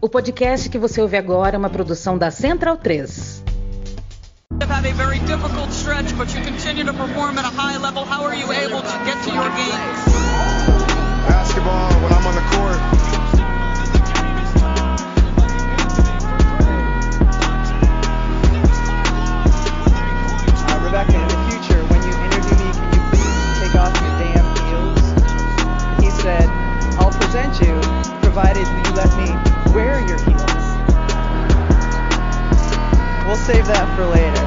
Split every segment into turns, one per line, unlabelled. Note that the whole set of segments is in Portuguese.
O podcast que você ouve agora é uma produção da Central 3.
Had a very difficult stretch, but you continue to perform at a high level. How are you able to get to your games?
Basketball when I'm on the court.
Rebecca, in the future, when you interview me, can you please take off your damn heels? He said, I'll present you, provided you let me wear your heels. We'll save that for later.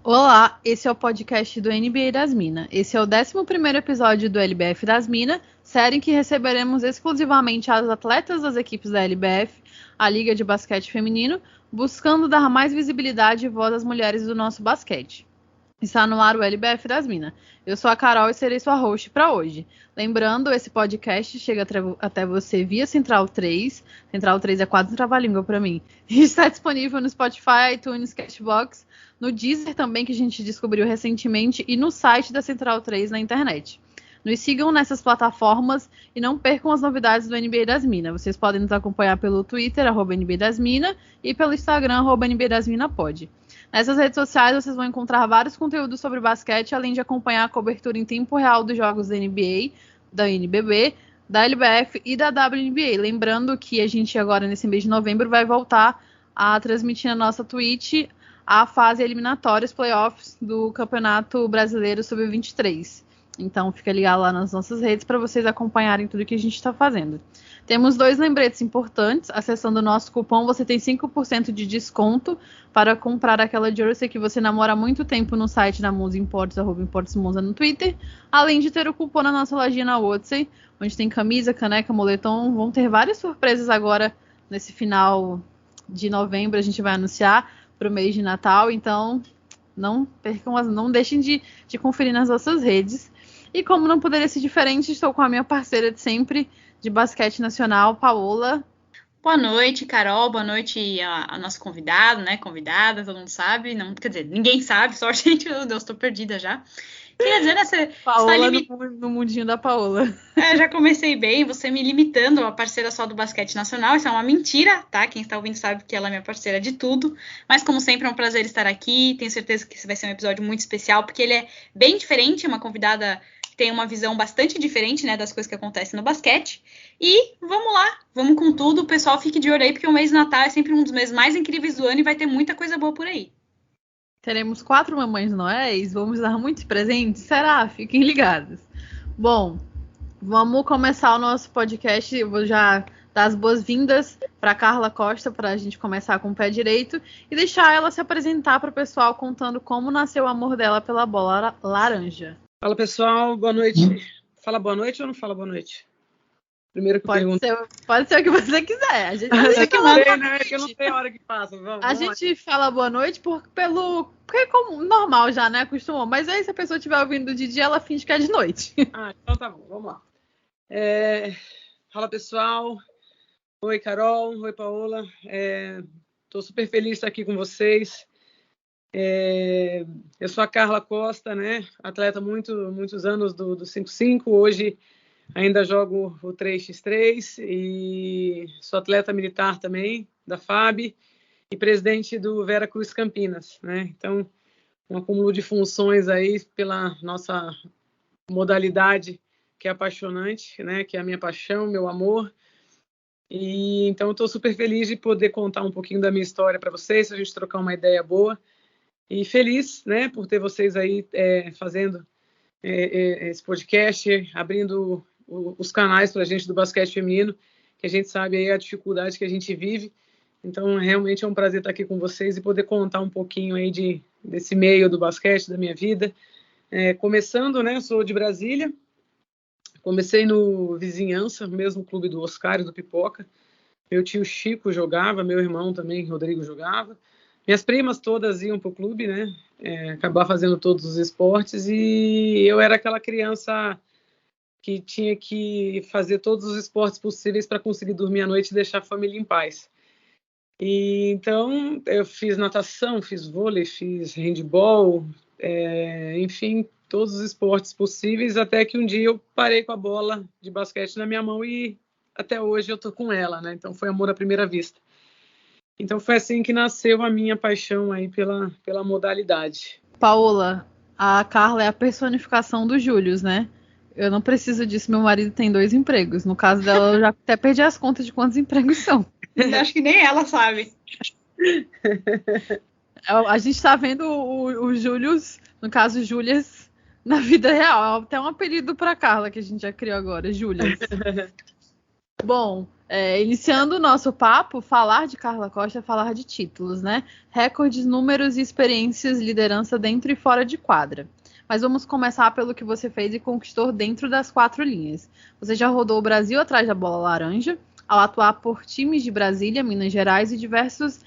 Olá, esse é o podcast do NBA das Minas. Esse é o 11º episódio do LBF das Minas, série em que receberemos exclusivamente as atletas das equipes da LBF, a Liga de Basquete Feminino, buscando dar mais visibilidade e voz às mulheres do nosso basquete. Está no ar o LBF das Minas. Eu sou a Carol e serei sua host para hoje. Lembrando, esse podcast chega até você via Central 3. Central 3 é quase um trava-língua para mim. E está disponível no Spotify, iTunes, Cashbox, no Deezer também, que a gente descobriu recentemente, e no site da Central 3 na internet. Nos sigam nessas plataformas e não percam as novidades do NBA das Minas. Vocês podem nos acompanhar pelo Twitter, @NBA das Minas, e pelo Instagram, @NBA das Minas pode. Nessas redes sociais vocês vão encontrar vários conteúdos sobre basquete, além de acompanhar a cobertura em tempo real dos jogos da NBA, da NBB, da LBF e da WNBA. Lembrando que a gente agora, nesse mês de novembro, vai voltar a transmitir na nossa Twitch a fase eliminatória, os playoffs do Campeonato Brasileiro Sub-23. Então fica ligado lá nas nossas redes para vocês acompanharem tudo que a gente está fazendo. Temos 2 lembretes importantes. Acessando o nosso cupom, você tem 5% de desconto para comprar aquela jersey que você namora há muito tempo no site da Musa Imports, @ImportsMusa no Twitter. Além de ter o cupom na nossa lojinha na Odyssey, onde tem camisa, caneca, moletom. Vão ter várias surpresas agora nesse final de novembro. A gente vai anunciar para o mês de Natal. Então não percam, não deixem de conferir nas nossas redes. E como não poderia ser diferente, estou com a minha parceira de sempre de basquete nacional, Paola.
Boa noite, Carol. Boa noite a nossa convidado, né? Convidada, todo mundo sabe. Não, quer dizer, ninguém sabe, só a gente. Meu Deus, estou perdida já. Queria dizer, né? Você
Paola no mundinho da Paola.
Já comecei bem, você me limitando a parceira só do basquete nacional. Isso é uma mentira, tá? Quem está ouvindo sabe que ela é minha parceira de tudo. Mas, como sempre, é um prazer estar aqui. Tenho certeza que esse vai ser um episódio muito especial, porque ele é bem diferente. É uma convidada que tem uma visão bastante diferente, né, das coisas que acontecem no basquete. E vamos lá, vamos com tudo. O pessoal fique de olho aí, porque o mês de Natal é sempre um dos meses mais incríveis do ano e vai ter muita coisa boa por aí.
Teremos 4 mamães noéis, vamos dar muitos presentes? Será? Fiquem ligados. Bom, vamos começar o nosso podcast. Eu vou já dar as boas-vindas para Carla Costa, para a gente começar com o pé direito e deixar ela se apresentar para o pessoal, contando como nasceu o amor dela pela bola laranja.
Fala, pessoal, boa noite. Fala boa noite ou não fala boa noite? Primeiro que
pode ser o que você quiser. A gente
que eu não sei a hora que passa.
A gente fala boa noite porque é como normal já, né? Acostumou. Mas aí, se a pessoa estiver ouvindo de dia, ela finge que é de noite.
Então tá bom, vamos lá. Fala, pessoal. Oi, Carol. Oi, Paola. Tô super feliz de estar aqui com vocês. Eu sou a Carla Costa, né? Atleta muitos anos do 5x5. Hoje ainda jogo o 3x3 e sou atleta militar também, da FAB, e presidente do Vera Cruz Campinas, né? Então, um acúmulo de funções aí pela nossa modalidade, que é apaixonante, né? Que é a minha paixão, meu amor. E então eu estou super feliz de poder contar um pouquinho da minha história para vocês, a gente trocar uma ideia boa. E feliz, né, por ter vocês aí fazendo esse podcast, abrindo os canais para a gente do basquete feminino, que a gente sabe aí a dificuldade que a gente vive. Então, realmente é um prazer estar aqui com vocês e poder contar um pouquinho aí desse meio do basquete, da minha vida. Começando, né, eu sou de Brasília, comecei no Vizinhança, no mesmo clube do Oscar e do Pipoca. Meu tio Chico jogava, meu irmão também, Rodrigo, jogava. Minhas primas todas iam para o clube, né? Acabar fazendo todos os esportes, e eu era aquela criança que tinha que fazer todos os esportes possíveis para conseguir dormir à noite e deixar a família em paz. E então eu fiz natação, fiz vôlei, fiz handball, enfim, todos os esportes possíveis, até que um dia eu parei com a bola de basquete na minha mão e até hoje eu tô com ela, né? Então foi amor à primeira vista. Então foi assim que nasceu a minha paixão aí pela modalidade.
Paola, a Carla é a personificação do Július, né? Eu não preciso disso, meu marido tem 2 empregos. No caso dela, eu já até perdi as contas de quantos empregos são.
Eu acho que nem ela sabe.
A gente tá vendo o Július, no caso Júlias, na vida real. Até um apelido pra Carla que a gente já criou agora, Júlias. Bom, iniciando o nosso papo, falar de Carla Costa é falar de títulos, né? Recordes, números e experiências, liderança dentro e fora de quadra. Mas vamos começar pelo que você fez e conquistou dentro das 4 linhas. Você já rodou o Brasil atrás da bola laranja, ao atuar por times de Brasília, Minas Gerais e diversos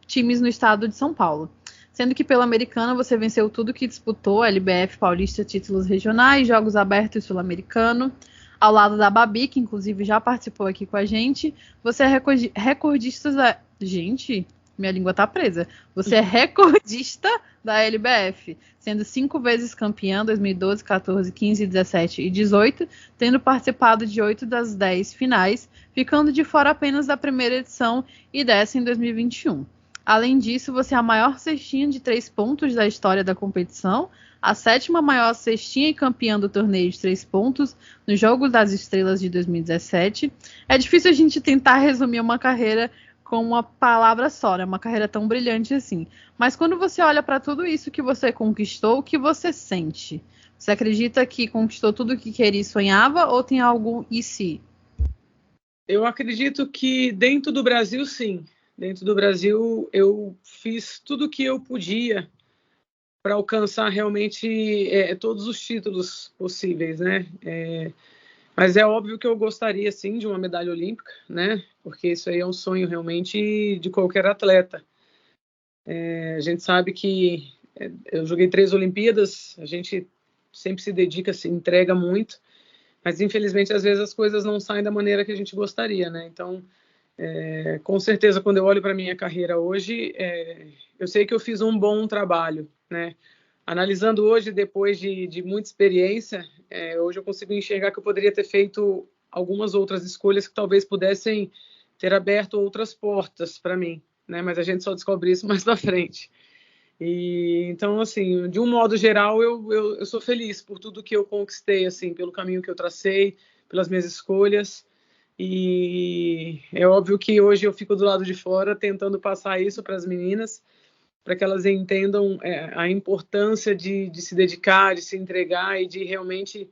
times no estado de São Paulo. Sendo que pela Americana você venceu tudo que disputou, LBF, Paulista, títulos regionais, Jogos Abertos Sul-Americano. Ao lado da Babi, que inclusive já participou aqui com a gente, você é recordista da... Gente, minha língua tá presa. Você é recordista da LBF, sendo 5 vezes campeã, 2012, 14, 15, 17 e 18, tendo participado de 8 das 10 finais, ficando de fora apenas da primeira edição e dessa em 2021. Além disso, você é a maior cestinha de 3 pontos da história da competição, a 7ª maior cestinha e campeã do torneio de 3 pontos no Jogo das Estrelas de 2017. É difícil a gente tentar resumir uma carreira com uma palavra só, né? Uma carreira tão brilhante assim. Mas quando você olha para tudo isso que você conquistou, o que você sente? Você acredita que conquistou tudo o que queria e sonhava, ou tem algo e se?
Eu acredito que dentro do Brasil, sim. Dentro do Brasil, eu fiz tudo o que eu podia para alcançar realmente todos os títulos possíveis, né? Mas é óbvio que eu gostaria, sim, de uma medalha olímpica, né? Porque isso aí é um sonho realmente de qualquer atleta. A gente sabe que eu joguei 3 Olimpíadas, a gente sempre se dedica, se entrega muito, mas infelizmente às vezes as coisas não saem da maneira que a gente gostaria, né? Então, com certeza, quando eu olho para a minha carreira hoje, eu sei que eu fiz um bom trabalho, né? Analisando hoje, depois de muita experiência, hoje eu consigo enxergar que eu poderia ter feito algumas outras escolhas que talvez pudessem ter aberto outras portas para mim, né? Mas a gente só descobre isso mais na frente. E então, assim, de um modo geral, eu sou feliz por tudo que eu conquistei, assim, pelo caminho que eu tracei, pelas minhas escolhas. E é óbvio que hoje eu fico do lado de fora tentando passar isso para as meninas, para que elas entendam a importância de se dedicar, de se entregar e de realmente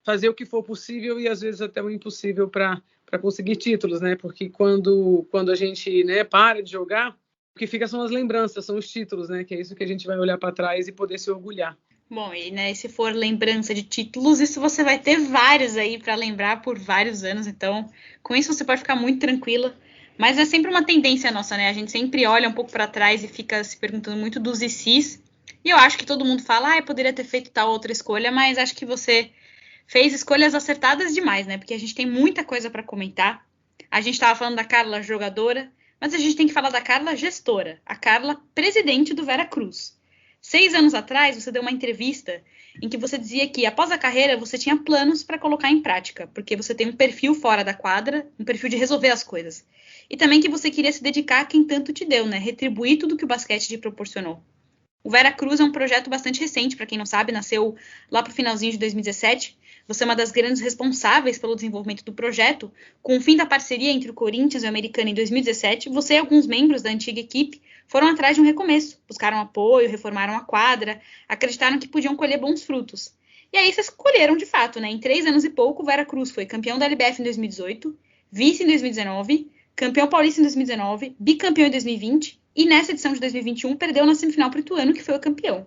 fazer o que for possível e às vezes até o impossível para conseguir títulos, né? Porque quando a gente, né, para de jogar, o que fica são as lembranças, são os títulos, né? Que é isso que a gente vai olhar para trás e poder se orgulhar.
Bom, e né, se for lembrança de títulos, isso você vai ter vários aí para lembrar por vários anos, então com isso você pode ficar muito tranquila. Mas é sempre uma tendência nossa, né? A gente sempre olha um pouco para trás e fica se perguntando muito dos ICs. E eu acho que todo mundo fala, eu poderia ter feito tal outra escolha, mas acho que você fez escolhas acertadas demais, né? Porque a gente tem muita coisa para comentar. A gente estava falando da Carla jogadora, mas a gente tem que falar da Carla gestora, a Carla presidente do Veracruz. 6 anos atrás, você deu uma entrevista em que você dizia que, após a carreira, você tinha planos para colocar em prática, porque você tem um perfil fora da quadra, um perfil de resolver as coisas. E também que você queria se dedicar a quem tanto te deu, né? Retribuir tudo que o basquete te proporcionou. O Veracruz é um projeto bastante recente, para quem não sabe, nasceu lá para o finalzinho de 2017. Você é uma das grandes responsáveis pelo desenvolvimento do projeto. Com o fim da parceria entre o Corinthians e o Americano em 2017, você e alguns membros da antiga equipe foram atrás de um recomeço, buscaram apoio, reformaram a quadra, acreditaram que podiam colher bons frutos. E aí vocês colheram de fato, né? Em 3 anos e pouco, o Veracruz foi campeão da LBF em 2018, vice em 2019, campeão paulista em 2019, bicampeão em 2020 e nessa edição de 2021 perdeu na semifinal para o Ituano, que foi o campeão.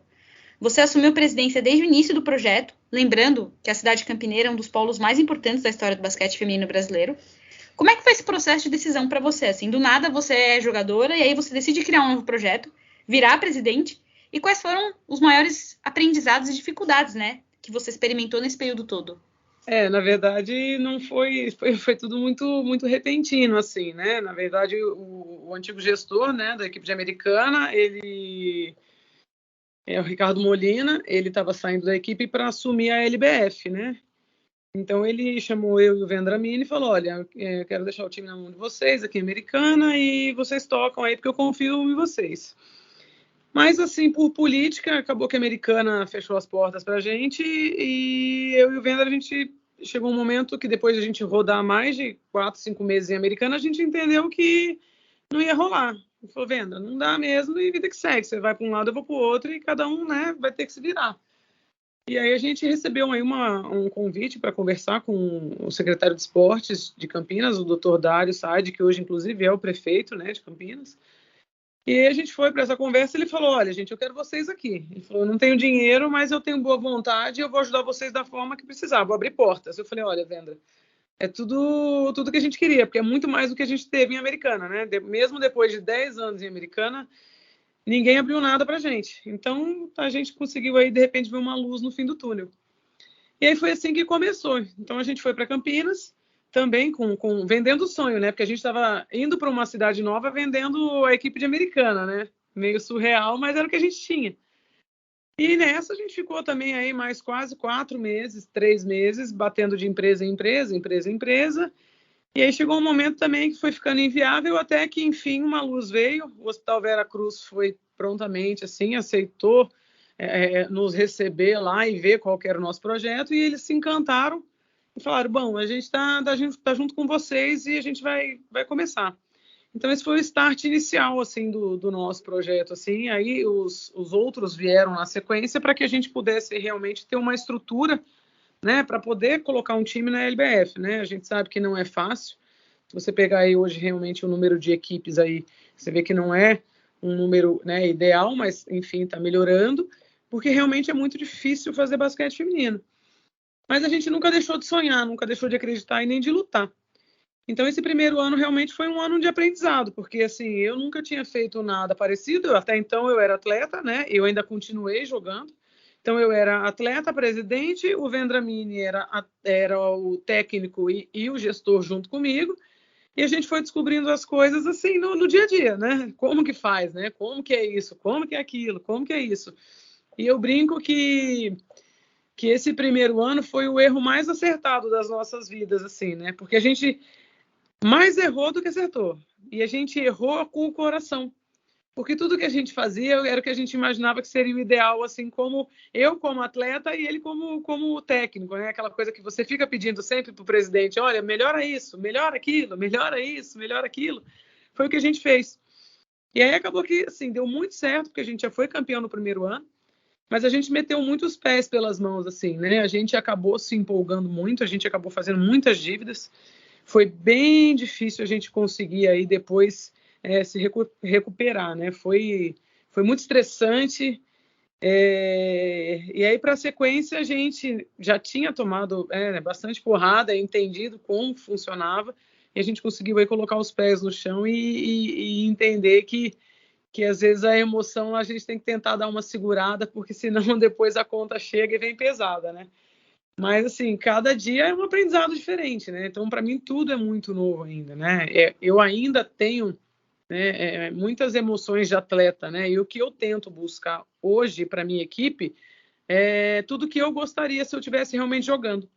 Você assumiu a presidência desde o início do projeto, lembrando que a cidade campineira é um dos polos mais importantes da história do basquete feminino brasileiro. Como é que foi esse processo de decisão para você? Assim, do nada você é jogadora e aí você decide criar um novo projeto, virar presidente. E quais foram os maiores aprendizados e dificuldades, né, que você experimentou nesse período todo?
Na verdade, não foi tudo muito, muito repentino, assim, né? Na verdade, o antigo gestor, né, da equipe de Americana, ele o Ricardo Molina, ele estava saindo da equipe para assumir a LBF, né? Então ele chamou eu e o Vendramini e falou, olha, eu quero deixar o time na mão de vocês, aqui em Americana, e vocês tocam aí porque eu confio em vocês. Mas, assim, por política, acabou que a Americana fechou as portas pra gente e eu e o Vendra, a gente chegou um momento que depois de a gente rodar mais de 4, 5 meses em Americana, a gente entendeu que não ia rolar. Ele falou, Vendra, não dá mesmo e vida que segue. Você vai para um lado, eu vou para o outro e cada um, né, vai ter que se virar. E aí a gente recebeu aí um convite para conversar com o secretário de esportes de Campinas, o Dr. Dário Saad, que hoje, inclusive, é o prefeito, né, de Campinas. E aí a gente foi para essa conversa e ele falou, olha, gente, eu quero vocês aqui. Ele falou, eu não tenho dinheiro, mas eu tenho boa vontade e eu vou ajudar vocês da forma que precisar, vou abrir portas. Eu falei, olha, Vendra, é tudo que a gente queria, porque é muito mais do que a gente teve em Americana, né? Mesmo depois de 10 anos em Americana, ninguém abriu nada pra gente. Então, a gente conseguiu aí, de repente, ver uma luz no fim do túnel. E aí foi assim que começou. Então, a gente foi para Campinas, também vendendo o sonho, né? Porque a gente estava indo para uma cidade nova vendendo a equipe de Americana, né? Meio surreal, mas era o que a gente tinha. E nessa a gente ficou também aí mais quase 4 meses, 3 meses, batendo de empresa em empresa, empresa em empresa. E aí chegou um momento também que foi ficando inviável, até que, enfim, uma luz veio. O Hospital Vera Cruz foi prontamente, assim, aceitou nos receber lá e ver qual que era o nosso projeto. E eles se encantaram e falaram, bom, a gente tá junto com vocês e a gente vai começar. Então, esse foi o start inicial, assim, do nosso projeto, assim. Aí, os outros vieram na sequência para que a gente pudesse realmente ter uma estrutura, né, para poder colocar um time na LBF, né? A gente sabe que não é fácil. Se você pegar aí hoje realmente o número de equipes aí, você vê que não é um número, né, ideal, mas, enfim, está melhorando, porque realmente é muito difícil fazer basquete feminino. Mas a gente nunca deixou de sonhar, nunca deixou de acreditar e nem de lutar. Então, esse primeiro ano realmente foi um ano de aprendizado, porque, assim, eu nunca tinha feito nada parecido. Até então, eu era atleta, né? Eu ainda continuei jogando. Então, eu era atleta, presidente, o Vendramini era o técnico e o gestor junto comigo. E a gente foi descobrindo as coisas, assim, no dia a dia, né? Como que faz, né? Como que é isso? Como que é aquilo? Como que é isso? E eu brinco que esse primeiro ano foi o erro mais acertado das nossas vidas, assim, né? Porque a gente mais errou do que acertou. E a gente errou com o coração. Porque tudo que a gente fazia era o que a gente imaginava que seria o ideal, assim, como eu como atleta e ele como técnico, né? Aquela coisa que você fica pedindo sempre para o presidente, olha, melhora isso, melhora aquilo, melhora isso, melhora aquilo. Foi o que a gente fez. E aí acabou que, assim, deu muito certo, porque a gente já foi campeão no primeiro ano, mas a gente meteu muito os pés pelas mãos, assim, né? A gente acabou se empolgando muito, a gente acabou fazendo muitas dívidas. Foi bem difícil a gente conseguir aí depois se recuperar, né? Foi muito estressante. E aí, para a sequência, a gente já tinha tomado bastante porrada, entendido como funcionava, e a gente conseguiu aí colocar os pés no chão e entender que às vezes a emoção a gente tem que tentar dar uma segurada, porque senão depois a conta chega e vem pesada, né? Mas, assim, cada dia é um aprendizado diferente, né? Então, para mim, tudo é muito novo ainda, né? Eu ainda tenho muitas emoções de atleta, né? E o que eu tento buscar hoje para minha equipe é tudo que eu gostaria se eu estivesse realmente jogando.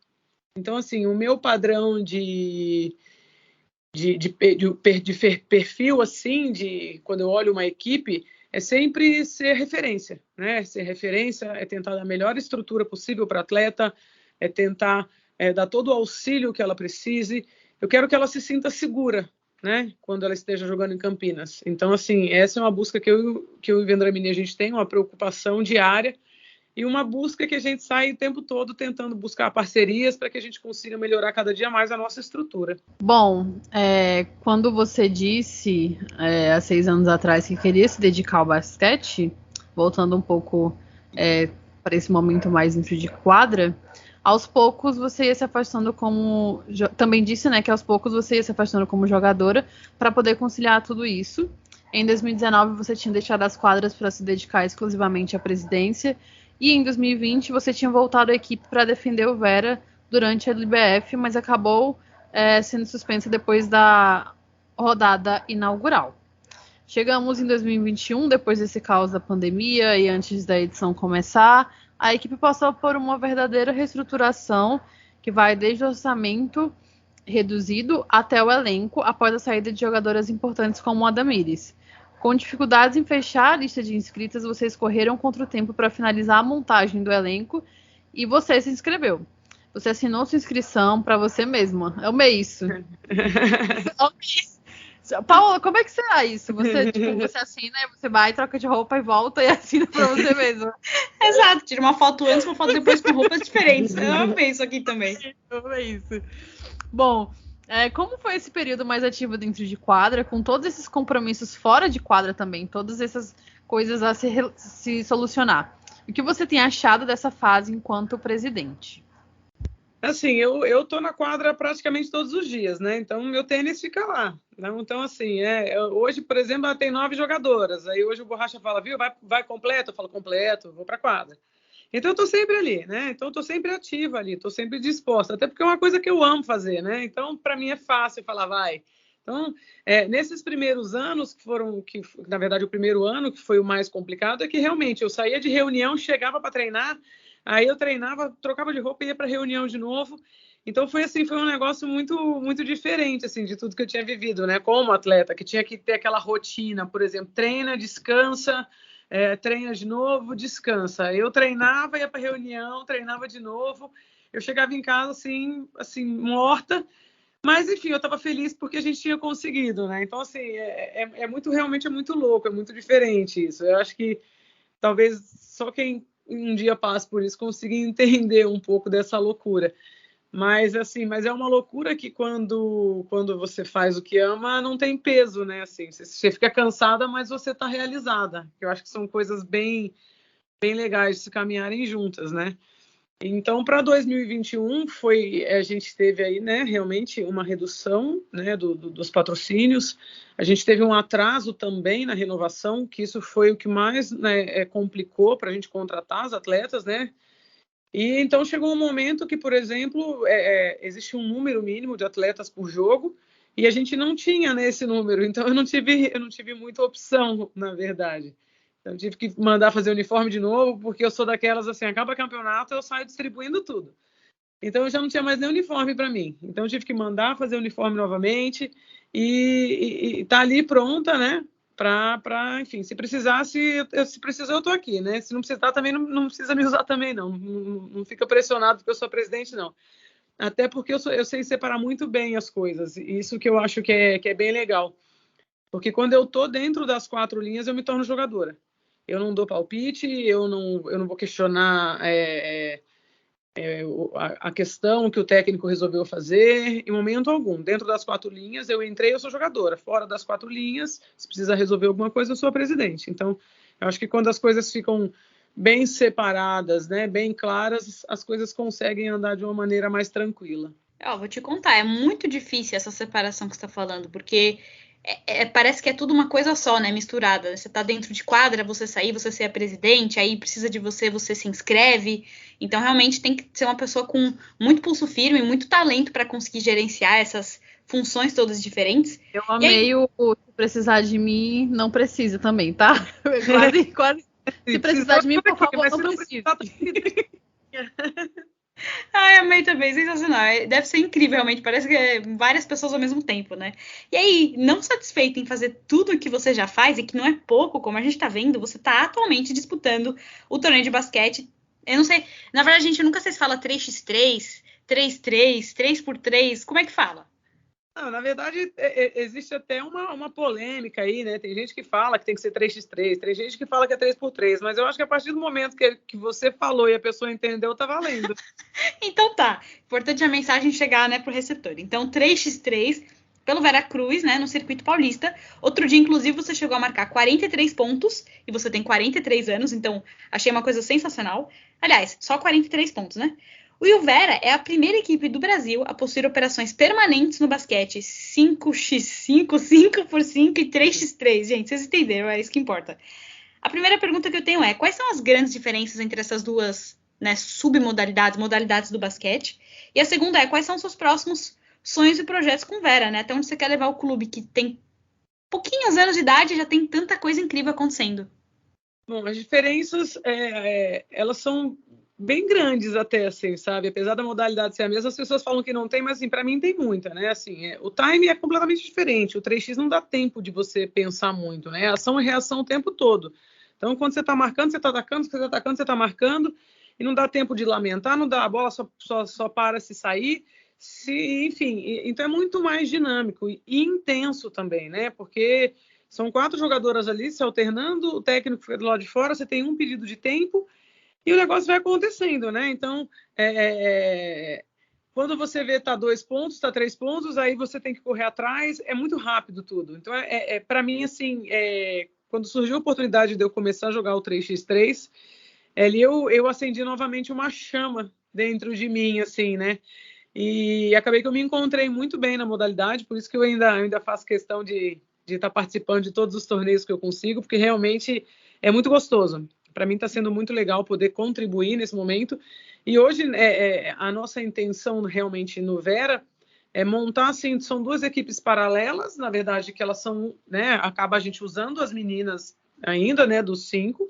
Então, assim, o meu padrão de perfil, assim, quando eu olho uma equipe, é sempre ser referência, né? Ser referência é tentar dar a melhor estrutura possível para atleta, é tentar dar todo o auxílio que ela precise. Eu quero que ela se sinta segura, né? Quando ela esteja jogando em Campinas. Então, assim, essa é uma busca que eu e o Vendramini, a gente tem, uma preocupação diária e uma busca que a gente sai o tempo todo tentando buscar parcerias para que a gente consiga melhorar cada dia mais a nossa estrutura.
Bom, quando você disse há 6 anos atrás que queria se dedicar ao basquete, voltando um pouco para esse momento mais dentro de quadra, aos poucos você ia se afastando como... Também disse, né, que aos poucos você ia se afastando como jogadora para poder conciliar tudo isso. Em 2019 você tinha deixado as quadras para se dedicar exclusivamente à presidência. E em 2020 você tinha voltado à equipe para defender o Vera durante a LBF, mas acabou sendo suspensa depois da rodada inaugural. Chegamos em 2021, depois desse caos da pandemia e antes da edição começar, a equipe passou por uma verdadeira reestruturação que vai desde o orçamento reduzido até o elenco após a saída de jogadoras importantes como a Damires. Com dificuldades em fechar a lista de inscritas, vocês correram contra o tempo para finalizar a montagem do elenco e você se inscreveu. Você assinou sua inscrição para você mesma. Eu amei isso. Paola, como é que será isso? Você assina, você vai, troca de roupa e volta e assina pra você mesmo.
Exato, tira uma foto antes, uma foto depois com roupas diferentes. Eu amei isso aqui também.
Eu amei isso. Bom, como foi esse período mais ativo dentro de quadra, com todos esses compromissos fora de quadra também, todas essas coisas a se solucionar? O que você tem achado dessa fase enquanto presidente?
Assim, eu tô na quadra praticamente todos os dias, né? Então, meu tênis fica lá. Então, assim, hoje, por exemplo, tem 9 jogadoras. Aí hoje o Borracha fala, viu, vai completo? Eu falo, completo, vou pra quadra. Então, eu tô sempre ali, né? Então, eu tô sempre ativa ali, tô sempre disposta. Até porque é uma coisa que eu amo fazer, né? Então, para mim é fácil falar, vai. Então, nesses primeiros anos, que na verdade o primeiro ano que foi o mais complicado, é que realmente eu saía de reunião, chegava para treinar, aí eu treinava, trocava de roupa e ia para reunião de novo. Então foi um negócio muito, muito diferente assim, de tudo que eu tinha vivido, né? Como atleta, que tinha que ter aquela rotina, por exemplo, treina, descansa, treina de novo, descansa. Eu treinava, ia para reunião, treinava de novo. Eu chegava em casa assim morta, mas enfim, eu estava feliz porque a gente tinha conseguido, né? Então assim, realmente é muito louco, é muito diferente isso. Eu acho que talvez só quem um dia passe por isso consiga entender um pouco dessa loucura. Mas é uma loucura que quando você faz o que ama, não tem peso, né? Assim, você fica cansada, mas você está realizada. Eu acho que são coisas bem, bem legais de se caminharem juntas, né? Então, para 2021, a gente teve aí, né, realmente uma redução, né, dos patrocínios. A gente teve um atraso também na renovação, que isso foi o que mais, né, complicou para a gente contratar as atletas, né? E então chegou um momento que, por exemplo, existe um número mínimo de atletas por jogo e a gente não tinha, né, esse número. Então eu não tive muita opção, na verdade. Então, eu tive que mandar fazer uniforme de novo, porque eu sou daquelas assim, acaba campeonato, eu saio distribuindo tudo. Então eu já não tinha mais nem uniforme para mim. Então eu tive que mandar fazer uniforme novamente e tá ali pronta, né? Enfim, se precisar eu tô aqui, né? Se não precisar também não precisa me usar também, não fica pressionado porque eu sou presidente, não. Até porque eu sei separar muito bem as coisas, isso que eu acho que é bem legal. Porque quando eu tô dentro das 4 linhas, eu me torno jogadora. Eu não dou palpite, eu não vou questionar a questão que o técnico resolveu fazer em momento algum. Dentro das 4 linhas, eu entrei, eu sou jogadora. Fora das 4 linhas, se precisa resolver alguma coisa, eu sou a presidente. Então, eu acho que quando as coisas ficam bem separadas, né, bem claras, as coisas conseguem andar de uma maneira mais tranquila.
Vou te contar, é muito difícil essa separação que você está falando, porque parece que é tudo uma coisa só, né, misturada. Você tá dentro de quadra, você sair, você ser a presidente, aí precisa de você se inscreve. Então, realmente, tem que ser uma pessoa com muito pulso firme, muito talento para conseguir gerenciar essas funções todas diferentes.
Eu amei se precisar de mim, não precisa também, tá? Quase. Se precisar de mim, por favor, não precisa.
Amei também, sensacional. Deve ser incrível, realmente. Parece que é várias pessoas ao mesmo tempo, né? E aí, não satisfeito em fazer tudo o que você já faz, e que não é pouco, como a gente tá vendo, você tá atualmente disputando o torneio de basquete. Eu não sei, na verdade, a gente nunca sei se fala 3x3, 3x3, 3x3, como é que fala?
Não, na verdade, existe até uma polêmica aí, né? Tem gente que fala que tem que ser 3x3, tem gente que fala que é 3x3, mas eu acho que a partir do momento que você falou e a pessoa entendeu, tá valendo.
Então tá, importante a mensagem chegar, né, pro receptor. Então, 3x3 pelo Veracruz, né, no circuito paulista. Outro dia, inclusive, você chegou a marcar 43 pontos, e você tem 43 anos, então achei uma coisa sensacional. Aliás, só 43 pontos, né? O Ilvera é a primeira equipe do Brasil a possuir operações permanentes no basquete 5x5, 5x5 e 3x3. Gente, vocês entenderam, é isso que importa. A primeira pergunta que eu tenho é, quais são as grandes diferenças entre essas duas, né, modalidades do basquete? E a segunda é, quais são os seus próximos sonhos e projetos com Vera, né? Até onde você quer levar o clube que tem pouquinhos anos de idade já tem tanta coisa incrível acontecendo?
Bom, as diferenças, elas são bem grandes até, assim, sabe? Apesar da modalidade ser a mesma, as pessoas falam que não tem, mas, assim, para mim tem muita, né? Assim, o time é completamente diferente. O 3x não dá tempo de você pensar muito, né? Ação e reação o tempo todo. Então, quando você está marcando, você está atacando, você está atacando, você está marcando, e não dá tempo de lamentar, não dá, a bola só para se sair, enfim. Então, é muito mais dinâmico e intenso também, né? Porque são 4 jogadoras ali se alternando, o técnico fica do lado de fora, você tem um pedido de tempo e o negócio vai acontecendo, né? Então, quando você vê tá 2 pontos, tá 3 pontos, aí você tem que correr atrás, é muito rápido tudo. Então, para mim, assim, quando surgiu a oportunidade de eu começar a jogar o 3x3, ali eu acendi novamente uma chama dentro de mim, assim, né? E acabei que eu me encontrei muito bem na modalidade, por isso que eu ainda faço questão de estar participando de todos os torneios que eu consigo, porque realmente é muito gostoso. Para mim está sendo muito legal poder contribuir nesse momento. E hoje a nossa intenção realmente no Vera é montar, assim, são 2 equipes paralelas, na verdade, que elas são, né, acaba a gente usando as meninas ainda, né, dos 5,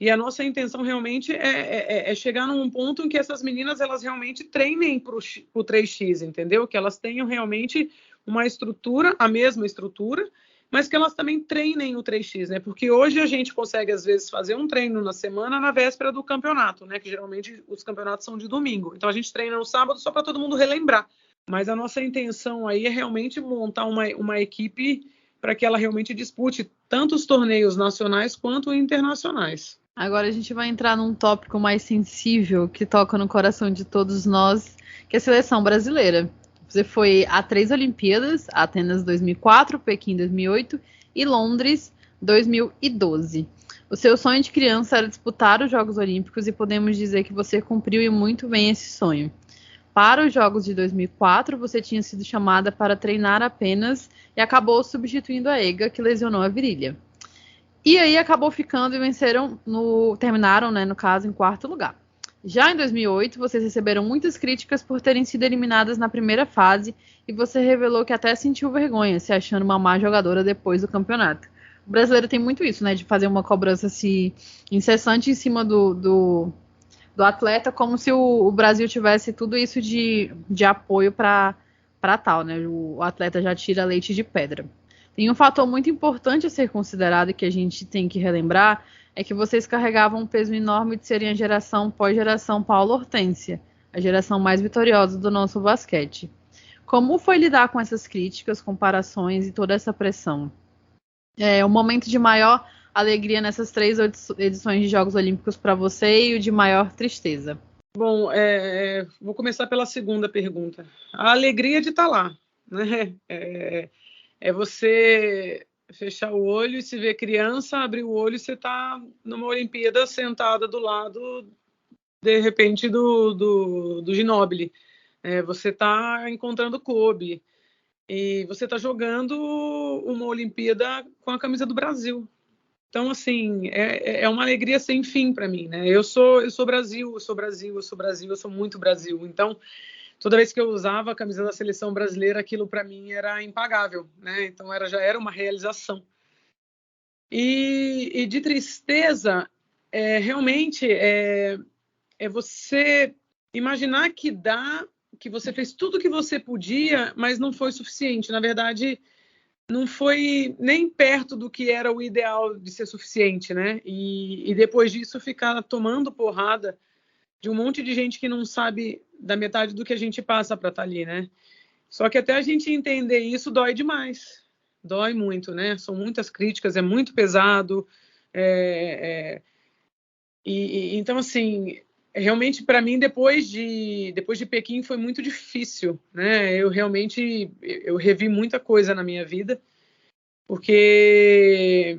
e a nossa intenção realmente é chegar num ponto em que essas meninas, elas realmente treinem para o 3x, entendeu? Que elas tenham realmente uma estrutura, a mesma estrutura, mas que elas também treinem o 3x, né? Porque hoje a gente consegue, às vezes, fazer um treino na semana na véspera do campeonato, né? Que geralmente os campeonatos são de domingo. Então a gente treina no sábado só para todo mundo relembrar. Mas a nossa intenção aí é realmente montar uma equipe para que ela realmente dispute tanto os torneios nacionais quanto internacionais.
Agora a gente vai entrar num tópico mais sensível que toca no coração de todos nós, que é a seleção brasileira. Você foi a 3 Olimpíadas, Atenas 2004, Pequim 2008 e Londres 2012. O seu sonho de criança era disputar os Jogos Olímpicos e podemos dizer que você cumpriu muito bem esse sonho. Para os Jogos de 2004, você tinha sido chamada para treinar apenas e acabou substituindo a Ega, que lesionou a virilha. E aí acabou ficando e terminaram, né, no caso, em 4º lugar. Já em 2008, vocês receberam muitas críticas por terem sido eliminadas na primeira fase e você revelou que até sentiu vergonha, se achando uma má jogadora depois do campeonato. O brasileiro tem muito isso, né, de fazer uma cobrança incessante em cima do atleta, como se o Brasil tivesse tudo isso de apoio para tal, né? O atleta já tira leite de pedra. Tem um fator muito importante a ser considerado e que a gente tem que relembrar, é que vocês carregavam um peso enorme de serem a geração pós-geração Paulo Hortência, a geração mais vitoriosa do nosso basquete. Como foi lidar com essas críticas, comparações e toda essa pressão? O momento de maior alegria nessas 3 edições de Jogos Olímpicos para você e o de maior tristeza?
Bom, vou começar pela segunda pergunta. A alegria de estar lá, né? É você fechar o olho e se ver criança, abrir o olho e você está numa Olimpíada sentada do lado, de repente, do Ginóbili. Você está encontrando Kobe e você está jogando uma Olimpíada com a camisa do Brasil. Então, assim, é uma alegria sem fim para mim, né? Eu sou Brasil, eu sou Brasil, eu sou Brasil, eu sou muito Brasil. Então, toda vez que eu usava a camisa da seleção brasileira, aquilo para mim era impagável, né? Então já era uma realização. E de tristeza, realmente é você imaginar que você fez tudo o que você podia, mas não foi suficiente. Na verdade, não foi nem perto do que era o ideal de ser suficiente, né? E depois disso ficar tomando porrada de um monte de gente que não sabe da metade do que a gente passa para estar ali, né? Só que até a gente entender isso dói demais. Dói muito, né? São muitas críticas, é muito pesado. Então, assim, realmente para mim, depois de Pequim foi muito difícil, né? Eu revi muita coisa na minha vida, porque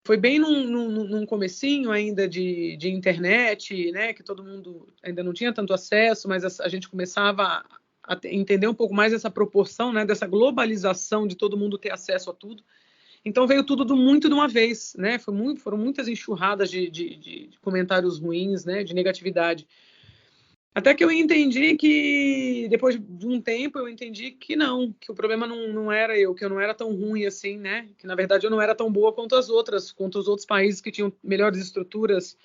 foi bem num comecinho ainda de internet, né, que todo mundo ainda não tinha tanto acesso, mas a gente começava a entender um pouco mais essa proporção, né, dessa globalização de todo mundo ter acesso a tudo. Então veio tudo muito de uma vez, né? Foram muitas enxurradas de comentários ruins, né, de negatividade. Até que eu entendi que, depois de um tempo, eu entendi que não, que o problema não era eu, que eu não era tão ruim assim, né? Que, na verdade, eu não era tão boa quanto os outros países que tinham melhores estruturas,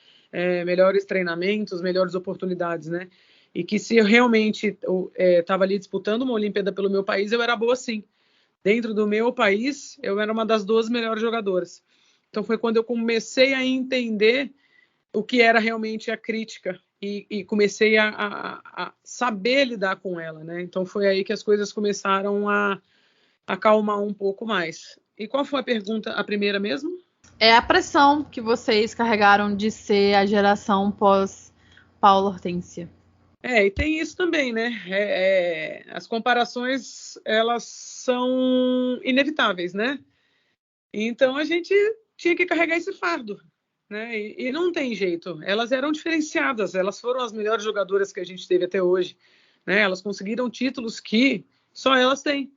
melhores treinamentos, melhores oportunidades, né? E que se eu realmente estava ali disputando uma Olimpíada pelo meu país, eu era boa sim. Dentro do meu país, eu era uma das 12 melhores jogadoras. Então foi quando eu comecei a entender o que era realmente a crítica e comecei a saber lidar com ela, né? Então foi aí que as coisas começaram a acalmar um pouco mais. E qual foi a pergunta, a primeira mesmo?
É a pressão que vocês carregaram de ser a geração pós Paula Hortência.
E tem isso também, né? As comparações, elas são inevitáveis, né? Então a gente tinha que carregar esse fardo, né? E não tem jeito. Elas eram diferenciadas, elas foram as melhores jogadoras que a gente teve até hoje, né? Elas conseguiram títulos que só elas têm.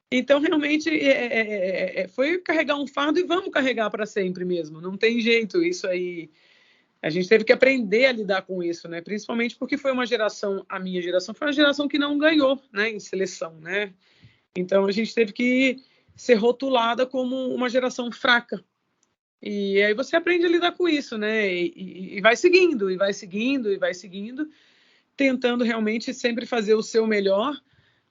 Então, realmente, foi carregar um fardo e vamos carregar para sempre mesmo. Não tem jeito, isso aí. A gente teve que aprender a lidar com isso, né? Principalmente porque foi uma geração, a minha geração foi uma geração que não ganhou, né, em seleção, né? Então a gente teve que ser rotulada como uma geração fraca. E aí você aprende a lidar com isso, né? E vai seguindo, e vai seguindo, e vai seguindo, tentando realmente sempre fazer o seu melhor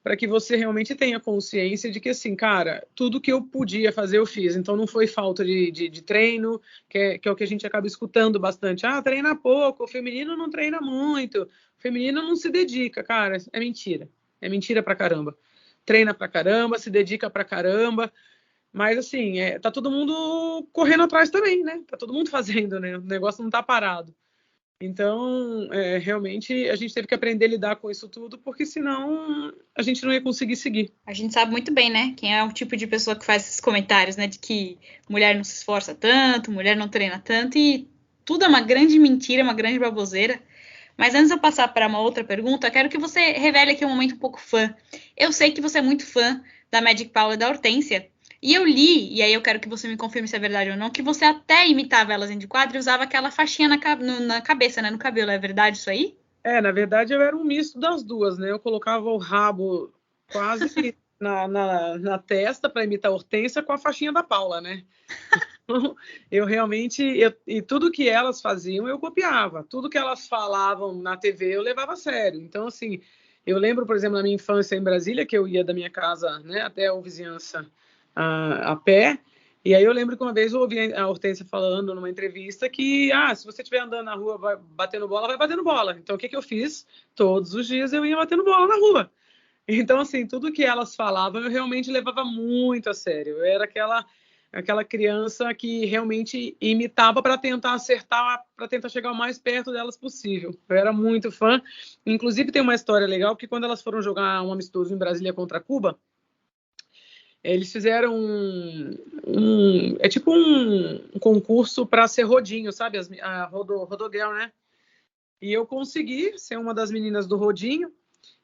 para que você realmente tenha consciência de que, assim, cara, tudo que eu podia fazer eu fiz. Então não foi falta de treino, que é o que a gente acaba escutando bastante. Treina pouco, o feminino não treina muito, o feminino não se dedica. Cara, é mentira. É mentira pra caramba. Treina pra caramba, se dedica pra caramba. Mas, assim, tá todo mundo correndo atrás também, né? Tá todo mundo fazendo, né? O negócio não tá parado. Então, realmente, a gente teve que aprender a lidar com isso tudo, porque senão a gente não ia conseguir seguir.
A gente sabe muito bem, né? Quem é o tipo de pessoa que faz esses comentários, né? De que mulher não se esforça tanto, mulher não treina tanto, e tudo é uma grande mentira, uma grande baboseira. Mas antes de eu passar para uma outra pergunta, eu quero que você revele aqui um momento um pouco fã. Eu sei que você é muito fã da Magic Paula e da Hortência, e eu li, e aí eu quero que você me confirme se é verdade ou não, que você até imitava elas em de quadro e usava aquela faixinha na cabeça, né, no cabelo. É verdade isso aí?
Na verdade eu era um misto das duas, né? Eu colocava o rabo quase na testa para imitar a Hortência com a faixinha da Paula, né? Então, eu realmente, e tudo que elas faziam eu copiava, tudo que elas falavam na TV eu levava a sério. Então, assim, eu lembro, por exemplo, na minha infância em Brasília, que eu ia da minha casa, né, até a vizinhança a pé, e aí eu lembro que uma vez eu ouvi a Hortência falando numa entrevista que, se você estiver andando na rua vai batendo bola. Então, o que eu fiz? Todos os dias eu ia batendo bola na rua. Então, assim, tudo que elas falavam eu realmente levava muito a sério. Eu era aquela criança que realmente imitava para tentar acertar, para tentar chegar o mais perto delas possível. Eu era muito fã. Inclusive, tem uma história legal, que quando elas foram jogar um amistoso em Brasília contra Cuba, eles fizeram um concurso para ser rodinho, sabe? A Rodogirl, né? E eu consegui ser uma das meninas do rodinho.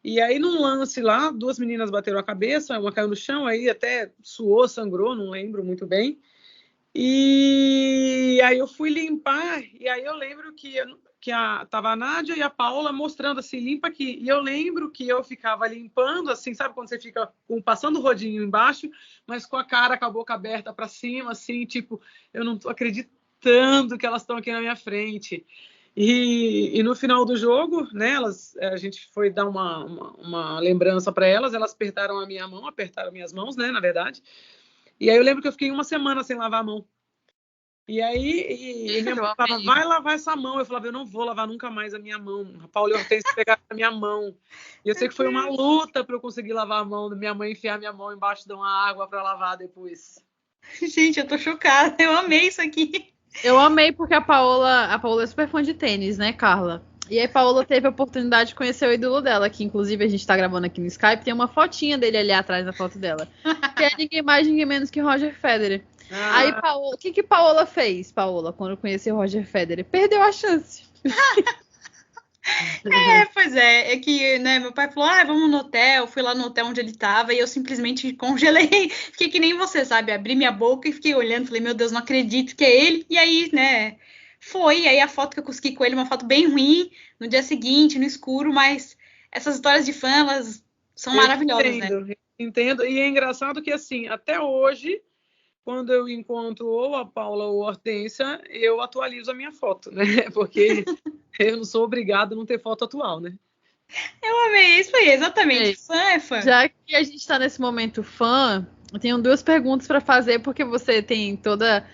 E aí, num lance lá, 2 meninas bateram a cabeça, uma caiu no chão, aí até suou, sangrou, não lembro muito bem. E aí eu fui limpar, e aí eu lembro que tava a Nádia e a Paula mostrando assim, limpa aqui. E eu lembro que eu ficava limpando, assim, sabe quando você fica passando o rodinho embaixo, mas com a cara, com a boca aberta para cima, assim, tipo, eu não tô acreditando que elas estão aqui na minha frente. E no final do jogo, né, a gente foi dar uma lembrança para elas apertaram a minha mão, apertaram minhas mãos, né, na verdade. E aí eu lembro que eu fiquei 1 semana sem lavar a mão. E aí minha mãe falava, vai lavar essa mão. Eu falava, eu não vou lavar nunca mais a minha mão. A Paula e a Hortência pegaram a minha mão. E eu sei que foi uma luta para eu conseguir lavar a mão, minha mãe enfiar minha mão embaixo de uma água para lavar depois.
Gente, eu tô chocada. Eu amei isso aqui.
Eu amei porque a Paola é super fã de tênis, né, Carla? E aí a Paola teve a oportunidade de conhecer o ídolo dela, que inclusive a gente tá gravando aqui no Skype, tem uma fotinha dele ali atrás da foto dela. Que é ninguém mais, ninguém menos que Roger Federer. Aí, o que Paola fez, quando conheceu Roger Federer? Perdeu a chance.
Pois é. É que, né, meu pai falou, vamos no hotel. Fui lá no hotel onde ele tava e eu simplesmente congelei. Fiquei que nem você, sabe? Abri minha boca e fiquei olhando. Falei, meu Deus, não acredito que é ele. E aí, né, foi. Aí a foto que eu consegui com ele, uma foto bem ruim, no dia seguinte, no escuro, mas essas histórias de fã, elas são maravilhosas, né?
Entendo. E é engraçado que, assim, até hoje, quando eu encontro ou a Paula ou a Hortência, eu atualizo a minha foto, né? Porque eu não sou obrigada a não ter foto atual, né?
Eu amei, isso aí, exatamente. Fã é fã.
Já que a gente está nesse momento fã, eu tenho 2 perguntas para fazer, porque você tem toda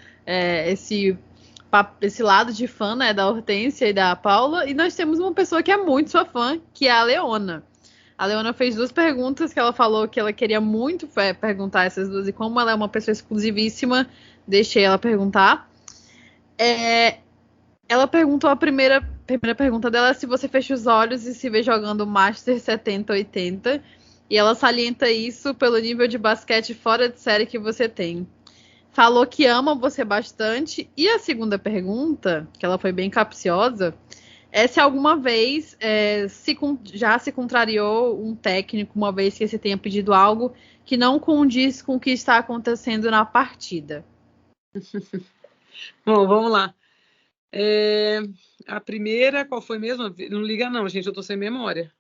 esse lado de fã, né, da Hortência e da Paula, e nós temos uma pessoa que é muito sua fã, que é a Leona. A Leona fez 2 perguntas que ela falou que ela queria muito perguntar essas 2, e como ela é uma pessoa exclusivíssima, deixei ela perguntar. Ela perguntou a primeira pergunta dela, se você fecha os olhos e se vê jogando Master 70-80, e ela salienta isso pelo nível de basquete fora de série que você tem. Falou que ama você bastante. E a segunda pergunta, que ela foi bem capciosa, é se alguma vez já se contrariou um técnico, uma vez que você tenha pedido algo que não condiz com o que está acontecendo na partida.
Bom, vamos lá. A primeira, qual foi mesmo? Não liga não, gente, eu tô sem memória.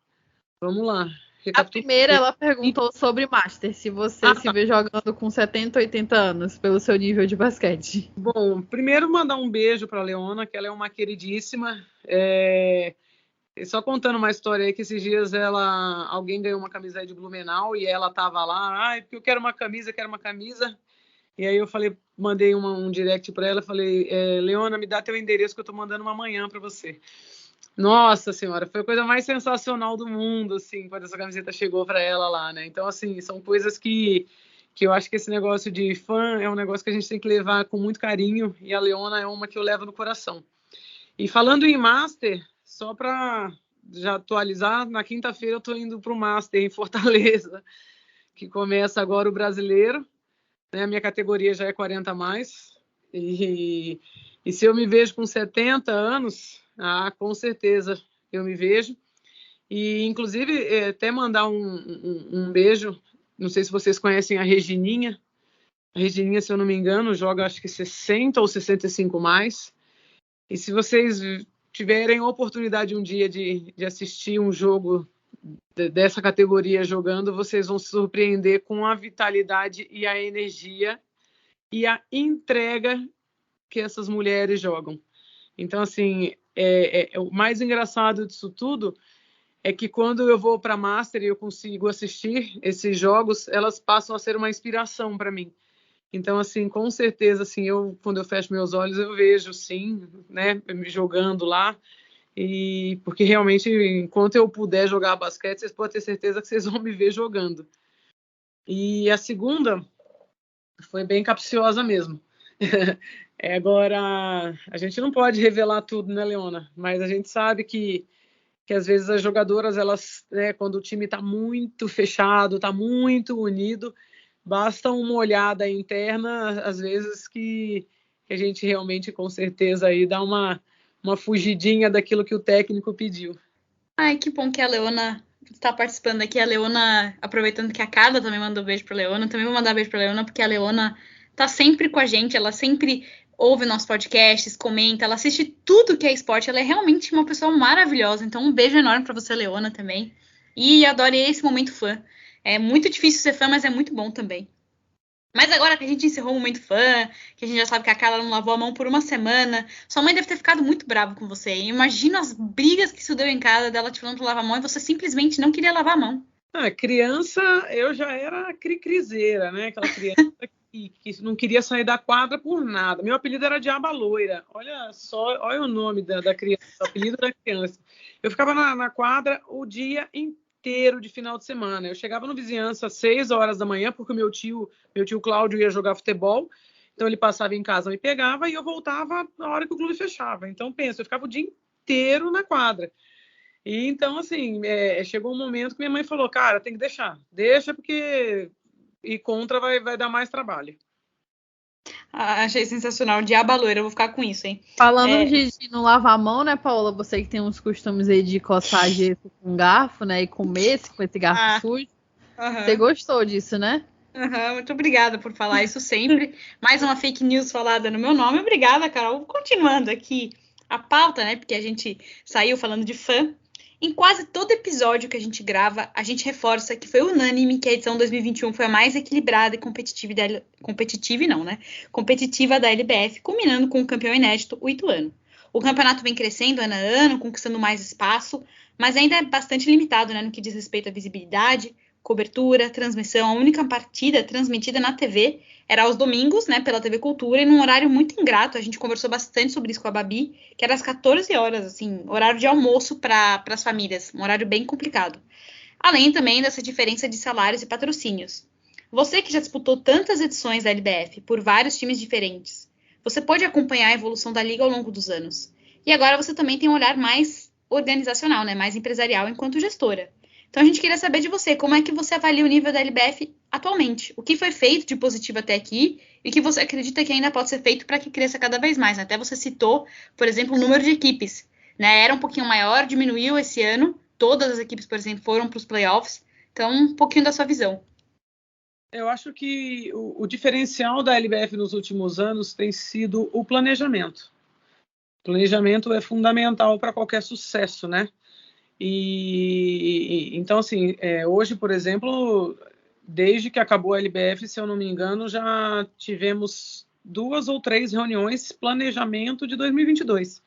Vamos lá.
A primeira, ela perguntou sobre Master, se você se vê jogando com 70, 80 anos, pelo seu nível de basquete.
Bom, primeiro mandar um beijo para a Leona, que ela é uma queridíssima. Só contando uma história aí, que esses dias alguém ganhou uma camisa aí de Blumenau e ela tava lá, porque eu quero uma camisa. E aí eu mandei um direct para ela, falei, Leona, me dá teu endereço que eu tô mandando uma manhã para você. Nossa senhora, foi a coisa mais sensacional do mundo, assim, quando essa camiseta chegou para ela lá, né? Então, assim, são coisas que eu acho que esse negócio de fã é um negócio que a gente tem que levar com muito carinho, e a Leona é uma que eu levo no coração. E falando em Master, só para já atualizar, na quinta-feira eu tô indo pro Master em Fortaleza, que começa agora o brasileiro, né? A minha categoria já é 40 a mais, e se eu me vejo com 70 anos... com certeza eu me vejo. E, inclusive, até mandar um beijo. Não sei se vocês conhecem a Regininha. A Regininha, se eu não me engano, joga acho que 60 ou 65 mais. E se vocês tiverem a oportunidade um dia de assistir um jogo dessa categoria jogando, vocês vão se surpreender com a vitalidade e a energia e a entrega que essas mulheres jogam. Então, assim, o mais engraçado disso tudo é que quando eu vou para Master e eu consigo assistir esses jogos, elas passam a ser uma inspiração para mim. Então, assim, com certeza, assim, quando eu fecho meus olhos, eu vejo, sim, né, me jogando lá. E porque realmente, enquanto eu puder jogar basquete, vocês podem ter certeza que vocês vão me ver jogando. E a segunda foi bem capciosa mesmo. Agora, a gente não pode revelar tudo, né, Leona? Mas a gente sabe que às vezes as jogadoras, elas, né, quando o time está muito fechado, está muito unido, basta uma olhada interna, às vezes que a gente realmente, com certeza, aí dá uma fugidinha daquilo que o técnico pediu.
Ai, que bom que a Leona está participando aqui. A Leona, aproveitando que a Carla também mandou um beijo para a Leona, também vou mandar um beijo para a Leona, porque a Leona tá sempre com a gente, ela sempre ouve nossos podcasts, comenta, ela assiste tudo que é esporte, ela é realmente uma pessoa maravilhosa, então um beijo enorme pra você, Leona, também. E adorei esse momento fã. É muito difícil ser fã, mas é muito bom também. Mas agora que a gente encerrou o momento fã, que a gente já sabe que a Carla não lavou a mão por uma semana, sua mãe deve ter ficado muito brava com você. Imagina as brigas que isso deu em casa, dela te falando pra lavar a mão e você simplesmente não queria lavar a mão.
Criança, eu já era crizeira, né? Aquela criança que não queria sair da quadra por nada. Meu apelido era Diaba Loira. Olha só, olha o nome da criança, o apelido da criança. Eu ficava na quadra o dia inteiro de final de semana. Eu chegava no Vizinhança às 6 horas da manhã, porque meu tio Cláudio ia jogar futebol. Então ele passava em casa, me pegava e eu voltava na hora que o clube fechava. Então, pensa, eu ficava o dia inteiro na quadra. E então, assim, chegou um momento que minha mãe falou, cara, tem que deixa porque ir contra vai dar mais trabalho.
Achei sensacional, Diaba Loira, eu vou ficar com isso, hein?
Falando de não lavar a mão, né, Paola? Você que tem uns costumes aí de coçar gesso com garfo, né, e comer com esse garfo sujo. Você gostou disso, né?
Muito obrigada por falar isso sempre. Mais uma fake news falada no meu nome. Obrigada, Carol. Continuando aqui a pauta, né? Porque a gente saiu falando de fã. Em quase todo episódio que a gente grava, a gente reforça que foi unânime que a edição 2021 foi a mais equilibrada e competitiva da LBF, culminando com o campeão inédito, o Ituano. O campeonato vem crescendo ano a ano, conquistando mais espaço, mas ainda é bastante limitado, né, no que diz respeito à visibilidade, cobertura, transmissão. A única partida transmitida na TV era aos domingos, né, pela TV Cultura, e num horário muito ingrato. A gente conversou bastante sobre isso com a Babi, que era às 14 horas, assim, horário de almoço para as famílias, um horário bem complicado. Além também dessa diferença de salários e patrocínios. Você que já disputou tantas edições da LBF por vários times diferentes, você pode acompanhar a evolução da liga ao longo dos anos. E agora você também tem um olhar mais organizacional, né, mais empresarial enquanto gestora. Então a gente queria saber de você, como é que você avalia o nível da LBF atualmente? O que foi feito de positivo até aqui e o que você acredita que ainda pode ser feito para que cresça cada vez mais? Até você citou, por exemplo, o número de equipes, né? Era um pouquinho maior, diminuiu esse ano. Todas as equipes, por exemplo, foram para os playoffs. Então, um pouquinho da sua visão.
Eu acho que o diferencial da LBF nos últimos anos tem sido o planejamento. O planejamento é fundamental para qualquer sucesso, né? Então, assim, hoje, por exemplo, desde que acabou a LBF, se eu não me engano, já tivemos 2 ou 3 reuniões planejamento de 2022.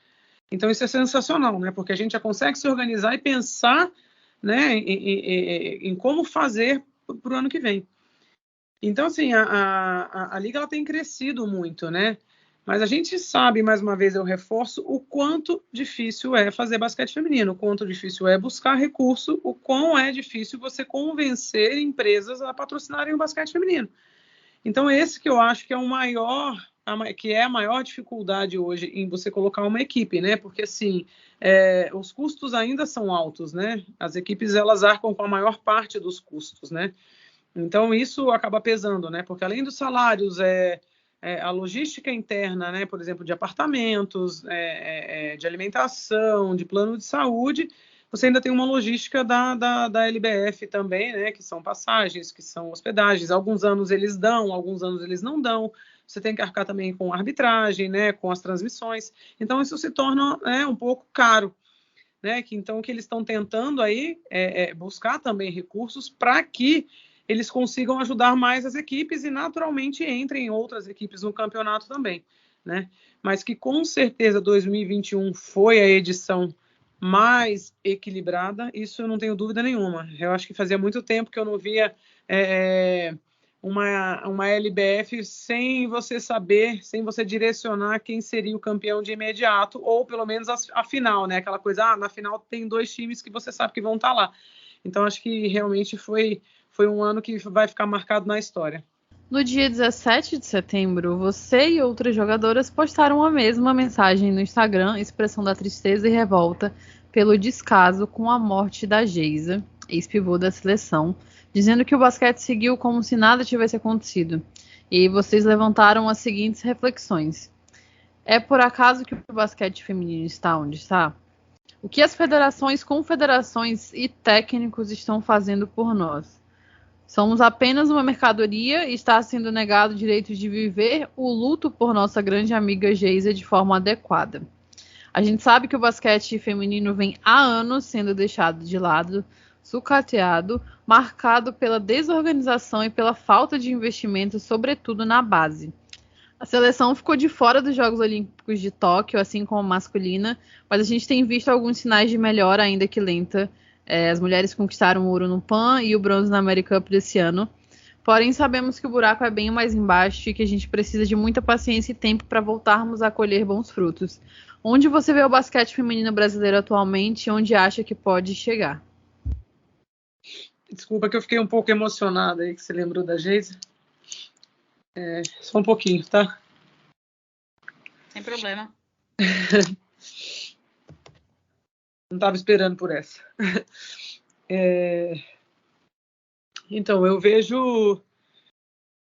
Então, isso é sensacional, né? Porque a gente já consegue se organizar e pensar, né, em como fazer para o ano que vem. Então, assim, a Liga ela tem crescido muito, né? Mas a gente sabe, mais uma vez eu reforço, o quanto difícil é fazer basquete feminino, o quanto difícil é buscar recurso, o quão é difícil você convencer empresas a patrocinarem o basquete feminino. Então, esse que eu acho que é a maior dificuldade hoje em você colocar uma equipe, né? Porque, assim, os custos ainda são altos, né? As equipes, elas arcam com a maior parte dos custos, né? Então, isso acaba pesando, né? Porque além dos salários, a logística interna, né, por exemplo, de apartamentos, de alimentação, de plano de saúde, você ainda tem uma logística da LBF também, né, que são passagens, que são hospedagens. Alguns anos eles dão, alguns anos eles não dão. Você tem que arcar também com arbitragem, né, com as transmissões. Então, isso se torna um pouco caro. Né? Então, o que eles estão tentando aí é buscar também recursos para que eles consigam ajudar mais as equipes e, naturalmente, entrem outras equipes no campeonato também, né? Mas que, com certeza, 2021 foi a edição mais equilibrada, isso eu não tenho dúvida nenhuma. Eu acho que fazia muito tempo que eu não via uma LBF sem você saber, sem você direcionar quem seria o campeão de imediato, ou pelo menos a final, né? Aquela coisa, na final tem 2 times que você sabe que vão estar lá. Então, acho que realmente foi um ano que vai ficar marcado na história.
No dia 17 de setembro, você e outras jogadoras postaram a mesma mensagem no Instagram, expressão da tristeza e revolta pelo descaso com a morte da Geisa, ex-pivô da seleção, dizendo que o basquete seguiu como se nada tivesse acontecido. E vocês levantaram as seguintes reflexões. É por acaso que o basquete feminino está onde está? O que as federações, confederações e técnicos estão fazendo por nós? Somos apenas uma mercadoria e está sendo negado o direito de viver o luto por nossa grande amiga Geisa de forma adequada. A gente sabe que o basquete feminino vem há anos sendo deixado de lado, sucateado, marcado pela desorganização e pela falta de investimento, sobretudo na base. A seleção ficou de fora dos Jogos Olímpicos de Tóquio, assim como a masculina, mas a gente tem visto alguns sinais de melhora, ainda que lenta. As mulheres conquistaram o ouro no PAN e o bronze na America Cup desse ano. Porém, sabemos que o buraco é bem mais embaixo e que a gente precisa de muita paciência e tempo para voltarmos a colher bons frutos. Onde você vê o basquete feminino brasileiro atualmente e onde acha que pode chegar?
Desculpa que eu fiquei um pouco emocionada aí, que você lembrou da Geisa. Só um pouquinho, tá?
Sem problema.
Não estava esperando por essa. Então, eu vejo o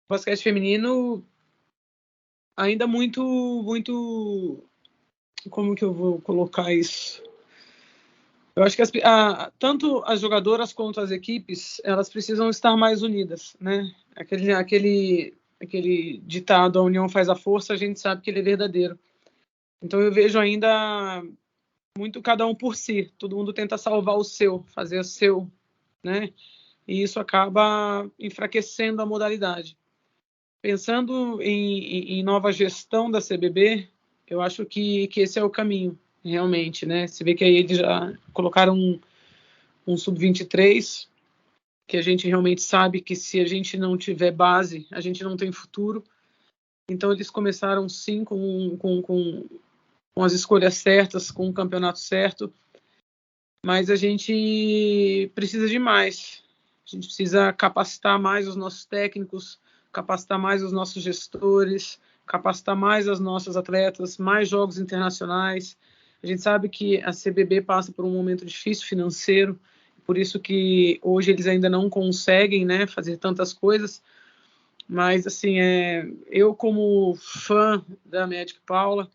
basquete feminino ainda muito... Como que eu vou colocar isso? Eu acho que tanto as jogadoras quanto as equipes, elas precisam estar mais unidas, né? Aquele ditado, a união faz a força, a gente sabe que ele é verdadeiro. Então eu vejo ainda muito cada um por si. Todo mundo tenta salvar o seu, fazer o seu, né? E isso acaba enfraquecendo a modalidade. Pensando em nova gestão da CBB, eu acho que esse é o caminho, realmente, né? Você vê que aí eles já colocaram um sub-23, que a gente realmente sabe que se a gente não tiver base, a gente não tem futuro. Então eles começaram sim com as escolhas certas, com o campeonato certo, mas a gente precisa de mais. A gente precisa capacitar mais os nossos técnicos, capacitar mais os nossos gestores, capacitar mais as nossas atletas, mais jogos internacionais. A gente sabe que a CBB passa por um momento difícil financeiro, por isso que hoje eles ainda não conseguem, né, fazer tantas coisas. Mas, assim, eu como fã da Magic Paula,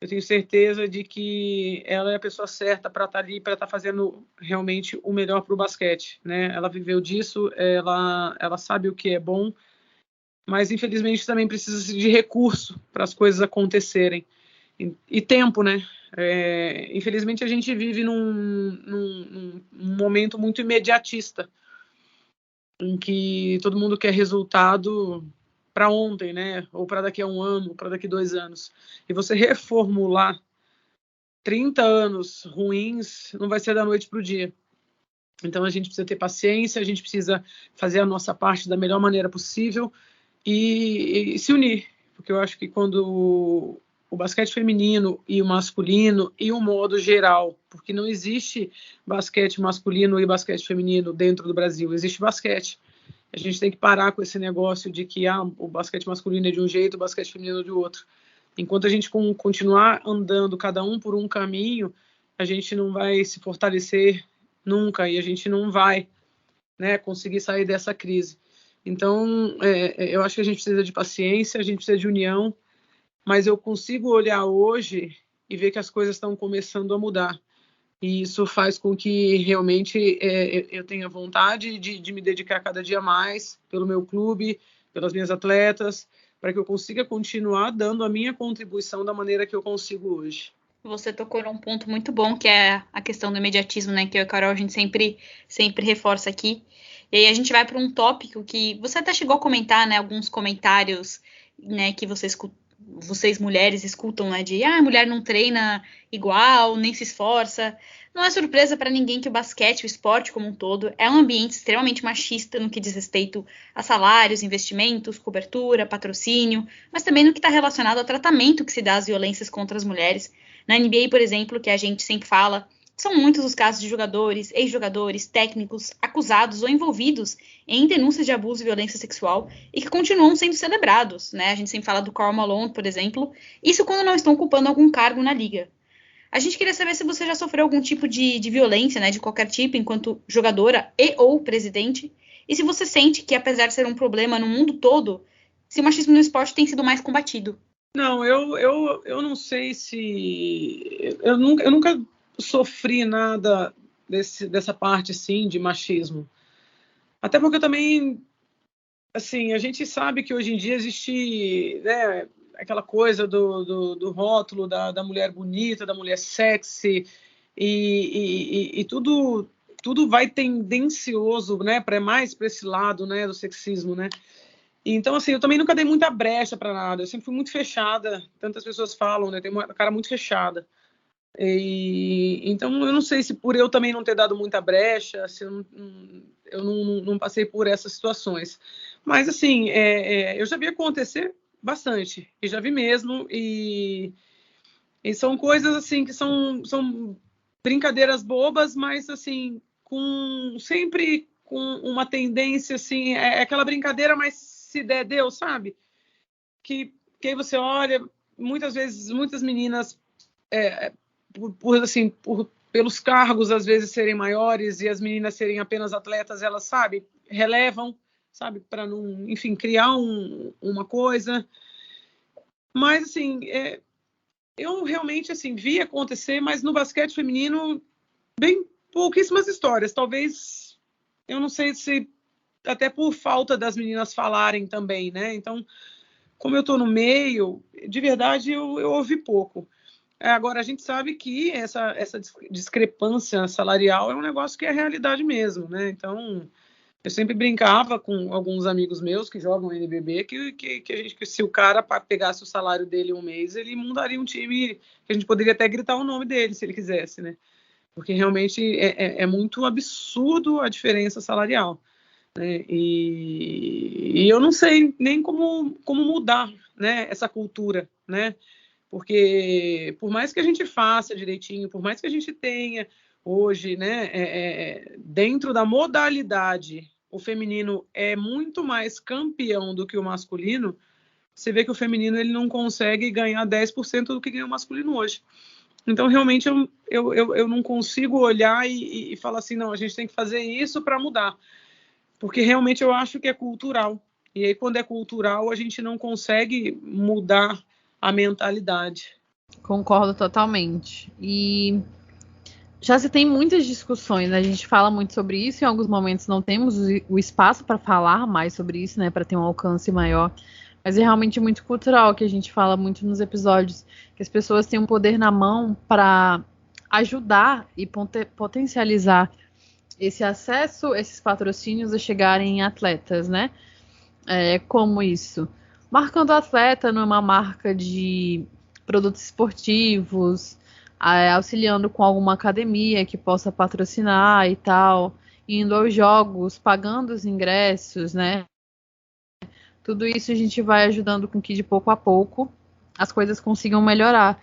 eu tenho certeza de que ela é a pessoa certa para estar ali, para estar fazendo realmente o melhor para o basquete, né? Ela viveu disso, ela sabe o que é bom, mas infelizmente também precisa de recurso para as coisas acontecerem e tempo, né? Infelizmente a gente vive num momento muito imediatista, em que todo mundo quer resultado para ontem, né? Ou para daqui a um ano, ou para daqui a 2 anos. E você reformular 30 anos ruins não vai ser da noite para o dia. Então a gente precisa ter paciência, a gente precisa fazer a nossa parte da melhor maneira possível e se unir, porque eu acho que quando o basquete feminino e o masculino e o modo geral, porque não existe basquete masculino e basquete feminino dentro do Brasil, existe basquete. A gente tem que parar com esse negócio de que o basquete masculino é de um jeito, o basquete feminino é de outro. Enquanto a gente continuar andando cada um por um caminho, a gente não vai se fortalecer nunca e a gente não vai, né, conseguir sair dessa crise. Então, eu acho que a gente precisa de paciência, a gente precisa de união, mas eu consigo olhar hoje e ver que as coisas estão começando a mudar. E isso faz com que realmente eu tenha vontade de me dedicar cada dia mais pelo meu clube, pelas minhas atletas, para que eu consiga continuar dando a minha contribuição da maneira que eu consigo hoje.
Você tocou num ponto muito bom, que é a questão do imediatismo, né? Que eu e a Carol, a gente sempre reforça aqui. E aí a gente vai para um tópico que você até chegou a comentar, né? Alguns comentários, né? Que vocês mulheres escutam, né? De, a mulher não treina igual, nem se esforça. Não é surpresa para ninguém que o basquete, o esporte como um todo, é um ambiente extremamente machista no que diz respeito a salários, investimentos, cobertura, patrocínio, mas também no que está relacionado ao tratamento que se dá às violências contra as mulheres. Na NBA, por exemplo, que a gente sempre fala, são muitos os casos de jogadores, ex-jogadores, técnicos, acusados ou envolvidos em denúncias de abuso e violência sexual e que continuam sendo celebrados, né? A gente sempre fala do Karl Malone, por exemplo, isso quando não estão ocupando algum cargo na liga. A gente queria saber se você já sofreu algum tipo de violência, né, de qualquer tipo, enquanto jogadora e ou presidente, e se você sente que, apesar de ser um problema no mundo todo, se o machismo no esporte tem sido mais combatido.
Não, eu não sei se... Eu nunca sofri nada dessa parte, assim, de machismo. Até porque eu também... Assim, a gente sabe que hoje em dia existe, né, aquela coisa do rótulo da mulher bonita, da mulher sexy, e tudo vai tendencioso, né, mais para esse lado, né, do sexismo, né? Então, assim, eu também nunca dei muita brecha para nada. Eu sempre fui muito fechada. Tantas pessoas falam, né? Tem uma cara muito fechada. Então, eu não sei se por eu também não ter dado muita brecha, se eu não passei por essas situações. Mas, assim, eu já vi acontecer bastante. E já vi mesmo. E são coisas, assim, que são brincadeiras bobas, mas, assim, sempre com uma tendência, assim, aquela brincadeira, mas se der, deu, sabe? Que aí você olha, muitas vezes, muitas meninas, pelos cargos, às vezes, serem maiores e as meninas serem apenas atletas, elas, sabe, relevam, sabe, para não, enfim, criar uma coisa. Mas, assim, eu realmente, assim, vi acontecer, mas no basquete feminino, bem pouquíssimas histórias. Talvez, eu não sei se até por falta das meninas falarem também, né? Então, como eu estou no meio, de verdade, eu ouvi pouco. Agora, a gente sabe que essa discrepância salarial é um negócio que é realidade mesmo, né? Então, eu sempre brincava com alguns amigos meus que jogam NBB que se o cara pegasse o salário dele um mês, ele mudaria um time que a gente poderia até gritar o nome dele se ele quisesse, né? Porque realmente é muito absurdo a diferença salarial. Né? E eu não sei nem como mudar, né, essa cultura, né? Porque por mais que a gente faça direitinho, por mais que a gente tenha hoje, né, dentro da modalidade, o feminino é muito mais campeão do que o masculino, você vê que o feminino ele não consegue ganhar 10% do que ganha o masculino hoje. Então, realmente, eu não consigo olhar e falar assim, não, a gente tem que fazer isso para mudar. Porque realmente eu acho que é cultural. E aí, quando é cultural, a gente não consegue mudar a mentalidade.
Concordo totalmente. E já se tem muitas discussões, né? A gente fala muito sobre isso, em alguns momentos não temos o espaço para falar mais sobre isso, né? Para ter um alcance maior. Mas é realmente muito cultural, que a gente fala muito nos episódios, que as pessoas têm um poder na mão para ajudar e potencializar esse acesso, esses patrocínios a chegarem em atletas, né? Como isso? Marcando o atleta numa marca de produtos esportivos, auxiliando com alguma academia que possa patrocinar e tal, indo aos jogos, pagando os ingressos, né? Tudo isso a gente vai ajudando com que de pouco a pouco as coisas consigam melhorar.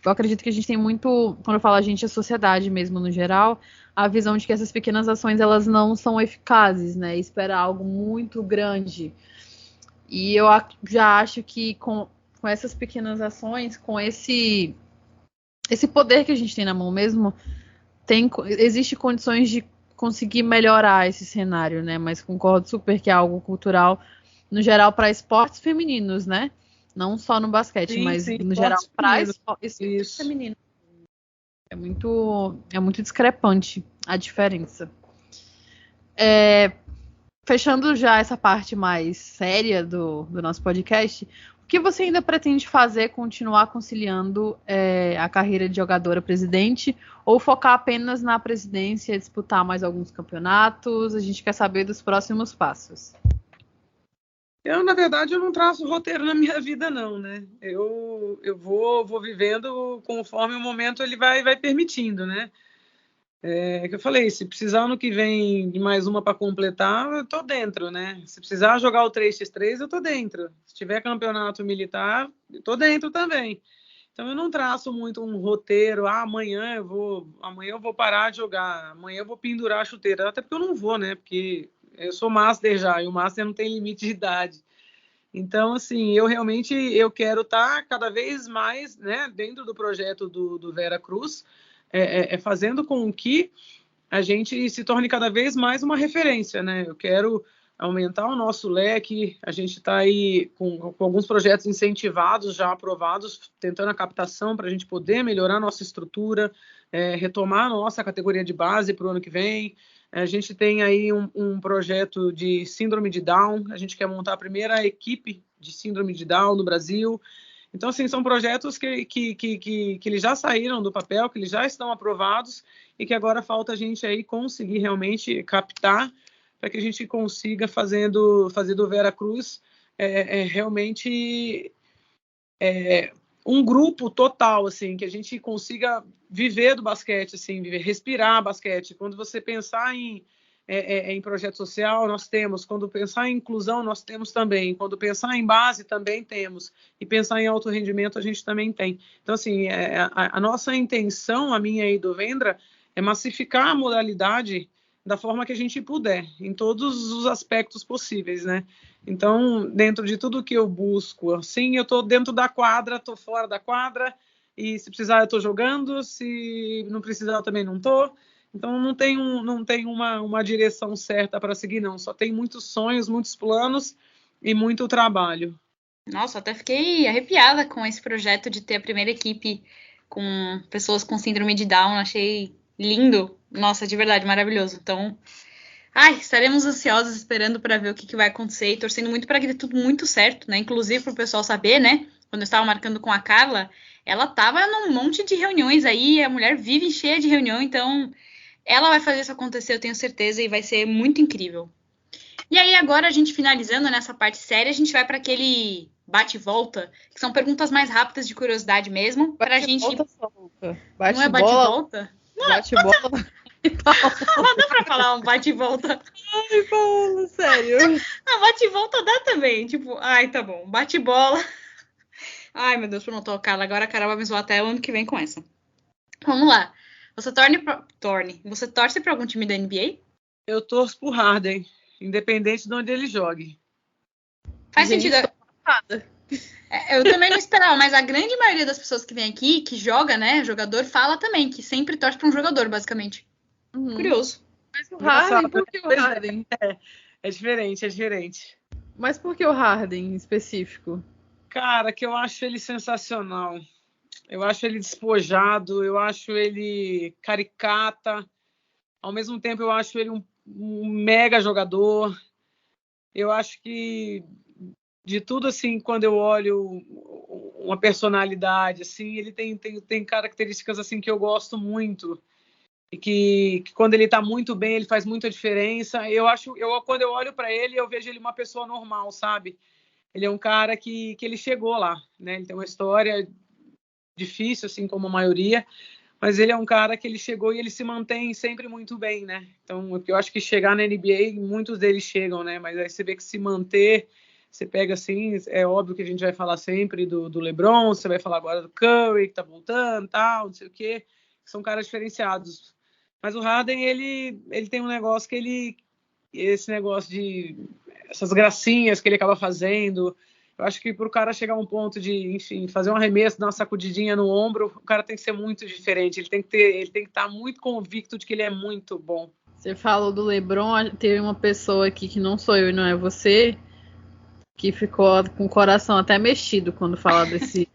Eu acredito que a gente tem muito, quando eu falo a gente, a sociedade mesmo no geral, a visão de que essas pequenas ações elas não são eficazes, né? Espera algo muito grande. E eu já acho que com essas pequenas ações, com esse poder que a gente tem na mão mesmo, existe condições de conseguir melhorar esse cenário, né? Mas concordo super que é algo cultural, no geral, para esportes femininos, né? Não só no basquete, mas no geral para esportes femininos. É muito discrepante a diferença. Fechando já essa parte mais séria do nosso podcast, o que você ainda pretende fazer, continuar conciliando a carreira de jogadora presidente ou focar apenas na presidência, disputar mais alguns campeonatos? A gente quer saber dos próximos passos.
Na verdade, eu não traço roteiro na minha vida, não, né? Eu vou vivendo conforme o momento ele vai permitindo, né? Que eu falei, se precisar ano que vem de mais uma para completar, eu tô dentro, né? Se precisar jogar o 3x3, eu tô dentro. Se tiver campeonato militar, eu tô dentro também. Então eu não traço muito um roteiro, amanhã eu vou parar de jogar, amanhã eu vou pendurar a chuteira, até porque eu não vou, né? Porque eu sou master já, e o master não tem limite de idade. Então, assim, eu quero estar cada vez mais, né, dentro do projeto do Vera Cruz, fazendo com que a gente se torne cada vez mais uma referência, né? Eu quero aumentar o nosso leque, a gente está aí com alguns projetos incentivados, já aprovados, tentando a captação para a gente poder melhorar a nossa estrutura, retomar a nossa categoria de base para o ano que vem. A gente tem aí um projeto de síndrome de Down, a gente quer montar a primeira equipe de síndrome de Down no Brasil. Então, assim, são projetos que eles já saíram do papel, que eles já estão aprovados e que agora falta a gente aí conseguir realmente captar para que a gente consiga fazer do Vera Cruz realmente um grupo total, assim, que a gente consiga viver do basquete, assim, respirar basquete. Quando você pensar em projeto social, nós temos. Quando pensar em inclusão, nós temos também. Quando pensar em base, também temos. E pensar em alto rendimento, a gente também tem. Então, assim, a nossa intenção, a minha e do Vendra, é massificar a modalidade da forma que a gente puder, em todos os aspectos possíveis, né? Então, dentro de tudo que eu busco, assim, eu estou dentro da quadra, estou fora da quadra, e se precisar eu estou jogando, se não precisar eu também não estou. Então, não tem uma direção certa para seguir, não. Só tem muitos sonhos, muitos planos e muito trabalho.
Nossa, até fiquei arrepiada com esse projeto de ter a primeira equipe com pessoas com síndrome de Down. Achei lindo. Nossa, de verdade, maravilhoso. Então, estaremos ansiosos esperando para ver o que vai acontecer e torcendo muito para que dê tudo muito certo, né? Inclusive para o pessoal saber, né? Quando eu estava marcando com a Carla, ela estava num monte de reuniões aí, a mulher vive cheia de reunião, então ela vai fazer isso acontecer, eu tenho certeza, e vai ser muito incrível. E aí, agora, a gente finalizando nessa parte séria, a gente vai para aquele bate e volta, que são perguntas mais rápidas de curiosidade mesmo, pra gente...
Bate
Não é bate e volta?
Bate-bola.
Não dá pra falar um bate e volta.
Ai, Paulo, sério.
Não, bate e volta dá também. Tipo, tá bom. Bate bola. Ai, meu Deus, pronto, Carla. Agora a Carol vai me zoar até o ano que vem com essa. Vamos lá. Você Você torce pra algum time da NBA?
Eu torço pro Harden, independente de onde ele jogue.
Faz sentido. Eu também não esperava, mas a grande maioria das pessoas que vem aqui, que joga, né, jogador, fala também, que sempre torce pra um jogador, basicamente. Curioso.
Mas o Harden, por que o Harden?
É diferente.
Mas por que o Harden em específico?
Cara, que eu acho ele sensacional. Eu acho ele despojado, eu acho ele caricata. Ao mesmo tempo, eu acho ele um mega jogador. Eu acho que, de tudo, assim, quando eu olho uma personalidade, assim, ele tem características, assim, que eu gosto muito. E que quando ele tá muito bem, ele faz muita diferença. Quando eu olho para ele, eu vejo ele uma pessoa normal, sabe? Ele é um cara que ele chegou lá, né? Ele tem uma história difícil, assim como a maioria, mas ele é um cara que ele chegou e ele se mantém sempre muito bem, né? Então, eu acho que chegar na NBA, muitos deles chegam, né? Mas aí você vê que se manter, você pega assim, é óbvio que a gente vai falar sempre do LeBron, você vai falar agora do Curry, que tá voltando, tal, não sei o quê, são caras diferenciados. Mas o Harden, ele tem um negócio esse negócio de essas gracinhas que ele acaba fazendo. Eu acho que para o cara chegar a um ponto de, enfim, fazer um arremesso, dar uma sacudidinha no ombro, o cara tem que ser muito diferente. Ele tem que estar muito convicto de que ele é muito bom.
Você falou do LeBron, teve uma pessoa aqui que não sou eu e não é você, que ficou com o coração até mexido quando fala desse...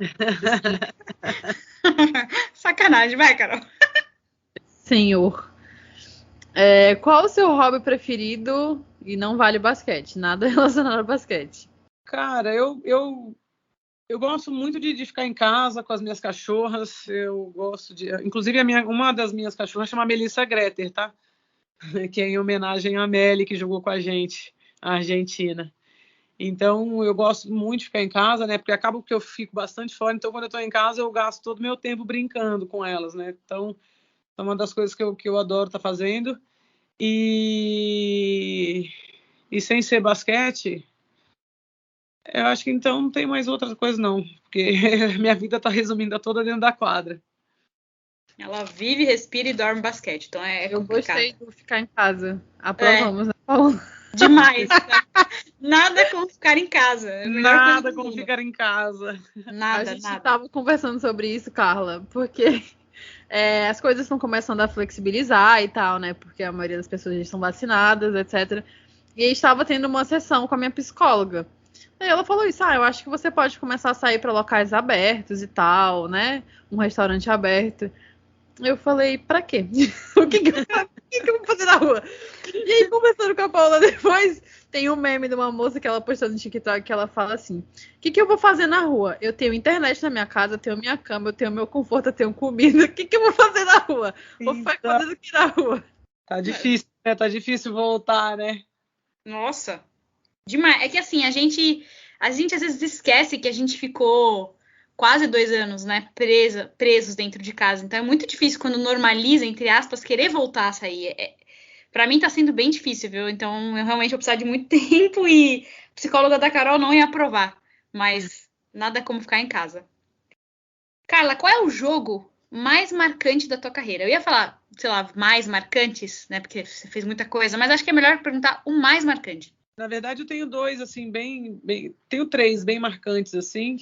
Sacanagem, vai, Carol.
Senhor. Qual o seu hobby preferido e não vale basquete? Nada relacionado ao basquete.
Cara, eu gosto muito de ficar em casa com as minhas cachorras. Eu gosto de... Inclusive, uma das minhas cachorras chama Melissa Greter, tá? Que é em homenagem à Melly, que jogou com a gente, a Argentina. Então, eu gosto muito de ficar em casa, né? Porque acaba que eu fico bastante fora. Então, quando eu tô em casa, eu gasto todo o meu tempo brincando com elas, né? Então, é uma das coisas que eu adoro estar fazendo. E sem ser basquete... Eu acho que então não tem mais outras coisas, não. Porque minha vida tá resumida toda dentro da quadra.
Ela vive, respira e dorme basquete. Então é complicado.
Eu gostei de ficar em casa. Aprovamos, né, Paulo?
Demais. Nada como ficar em casa.
Nada como ficar em casa.
Nada,
A gente tava conversando sobre isso, Carla. Porque as coisas estão começando a flexibilizar e tal, né? Porque a maioria das pessoas já estão vacinadas, etc. E aí estava tendo uma sessão com a minha psicóloga. Aí ela falou isso, eu acho que você pode começar a sair para locais abertos e tal, né? Um restaurante aberto. Eu falei, pra quê? O que eu vou fazer na rua? E aí, conversando com a Paula depois, tem um meme de uma moça que ela postou no TikTok que ela fala assim, o que eu vou fazer na rua? Eu tenho internet na minha casa, eu tenho minha cama, eu tenho meu conforto, eu tenho comida. O que eu vou fazer na rua? Vou ficar fazendo aqui na rua.
Tá difícil, né? Tá difícil voltar, né?
Nossa. Demais. É que assim, a gente às vezes esquece que a gente ficou quase 2 anos, né, presos dentro de casa. Então é muito difícil quando normaliza, entre aspas, querer voltar a sair. Pra mim tá sendo bem difícil, viu? Então eu realmente vou precisar de muito tempo e a psicóloga da Carol não ia aprovar. Mas nada como ficar em casa. Carla, qual é o jogo mais marcante da tua carreira? Eu ia falar, sei lá, mais marcantes, né, porque você fez muita coisa, mas acho que é melhor perguntar o mais marcante.
Na verdade, eu tenho 2, assim, tenho 3 bem marcantes, assim.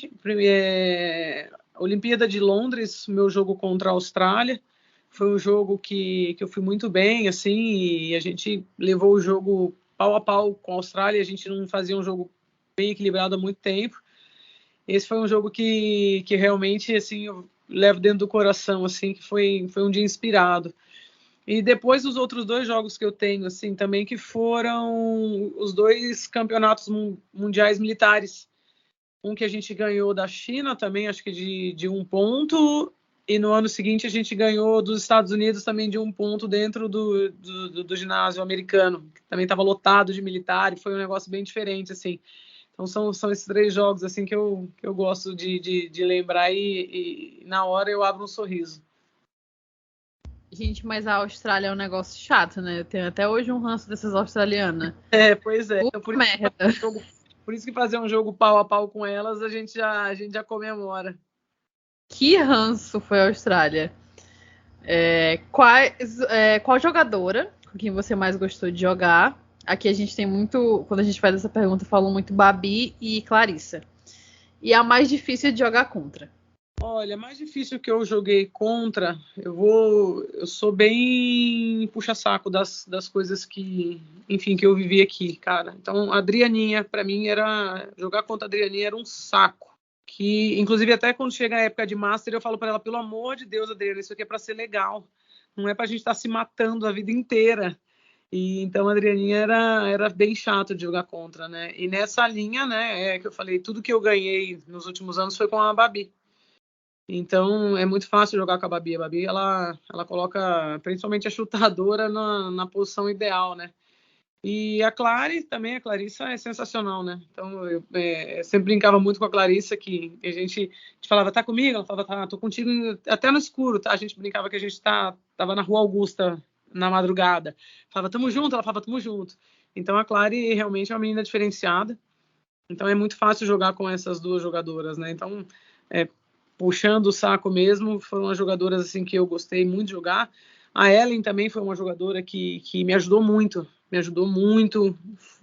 A Olimpíada de Londres, meu jogo contra a Austrália. Foi um jogo que eu fui muito bem, assim, e a gente levou o jogo pau a pau com a Austrália. A gente não fazia um jogo bem equilibrado há muito tempo. Esse foi um jogo que realmente, assim, eu levo dentro do coração, assim, que foi um dia inspirado. E depois os outros 2 jogos que eu tenho, assim, também, que foram os 2 campeonatos mundiais militares. Um que a gente ganhou da China também, acho que de 1 ponto, e no ano seguinte a gente ganhou dos Estados Unidos também de 1 ponto dentro do ginásio americano, que também estava lotado de militar, e foi um negócio bem diferente, assim. Então são esses 3 jogos assim que eu gosto de lembrar e na hora eu abro um sorriso.
Gente, mas a Austrália é um negócio chato, né? Eu tenho até hoje um ranço dessas australianas.
Pois é.
Então, merda.
Por isso que fazer um jogo pau a pau com elas, a gente já comemora.
Que ranço foi a Austrália. Qual jogadora com quem você mais gostou de jogar? Aqui a gente tem muito, quando a gente faz essa pergunta, falam muito Babi e Clarissa. E a mais difícil de jogar contra?
Olha, mais difícil que eu joguei contra, eu sou bem puxa-saco das coisas que eu vivi aqui, cara. Então, a Adrianinha, pra mim, jogar contra a Adrianinha era um saco. Que, inclusive, até quando chega a época de Master, eu falo pra ela, pelo amor de Deus, Adriana, isso aqui é pra ser legal. Não é pra gente estar se matando a vida inteira. E então a Adrianinha era bem chato de jogar contra, né? E nessa linha, né, que eu falei, tudo que eu ganhei nos últimos anos foi com a Babi. Então é muito fácil jogar com a Babi. A Babi, ela coloca principalmente a chutadora na posição ideal, né? E a Clarissa é sensacional, né? Então eu sempre brincava muito com a Clarissa, que a gente falava, tá comigo? Ela falava, tá, tô contigo até no escuro, tá? A gente brincava que a gente tava na Rua Augusta na madrugada. Falava, tamo junto? Ela falava, tamo junto. Então a Clary realmente é uma menina diferenciada. Então é muito fácil jogar com essas 2 jogadoras, né? Então, puxando o saco mesmo, foram as jogadoras assim que eu gostei muito de jogar. A Ellen também foi uma jogadora que me ajudou muito,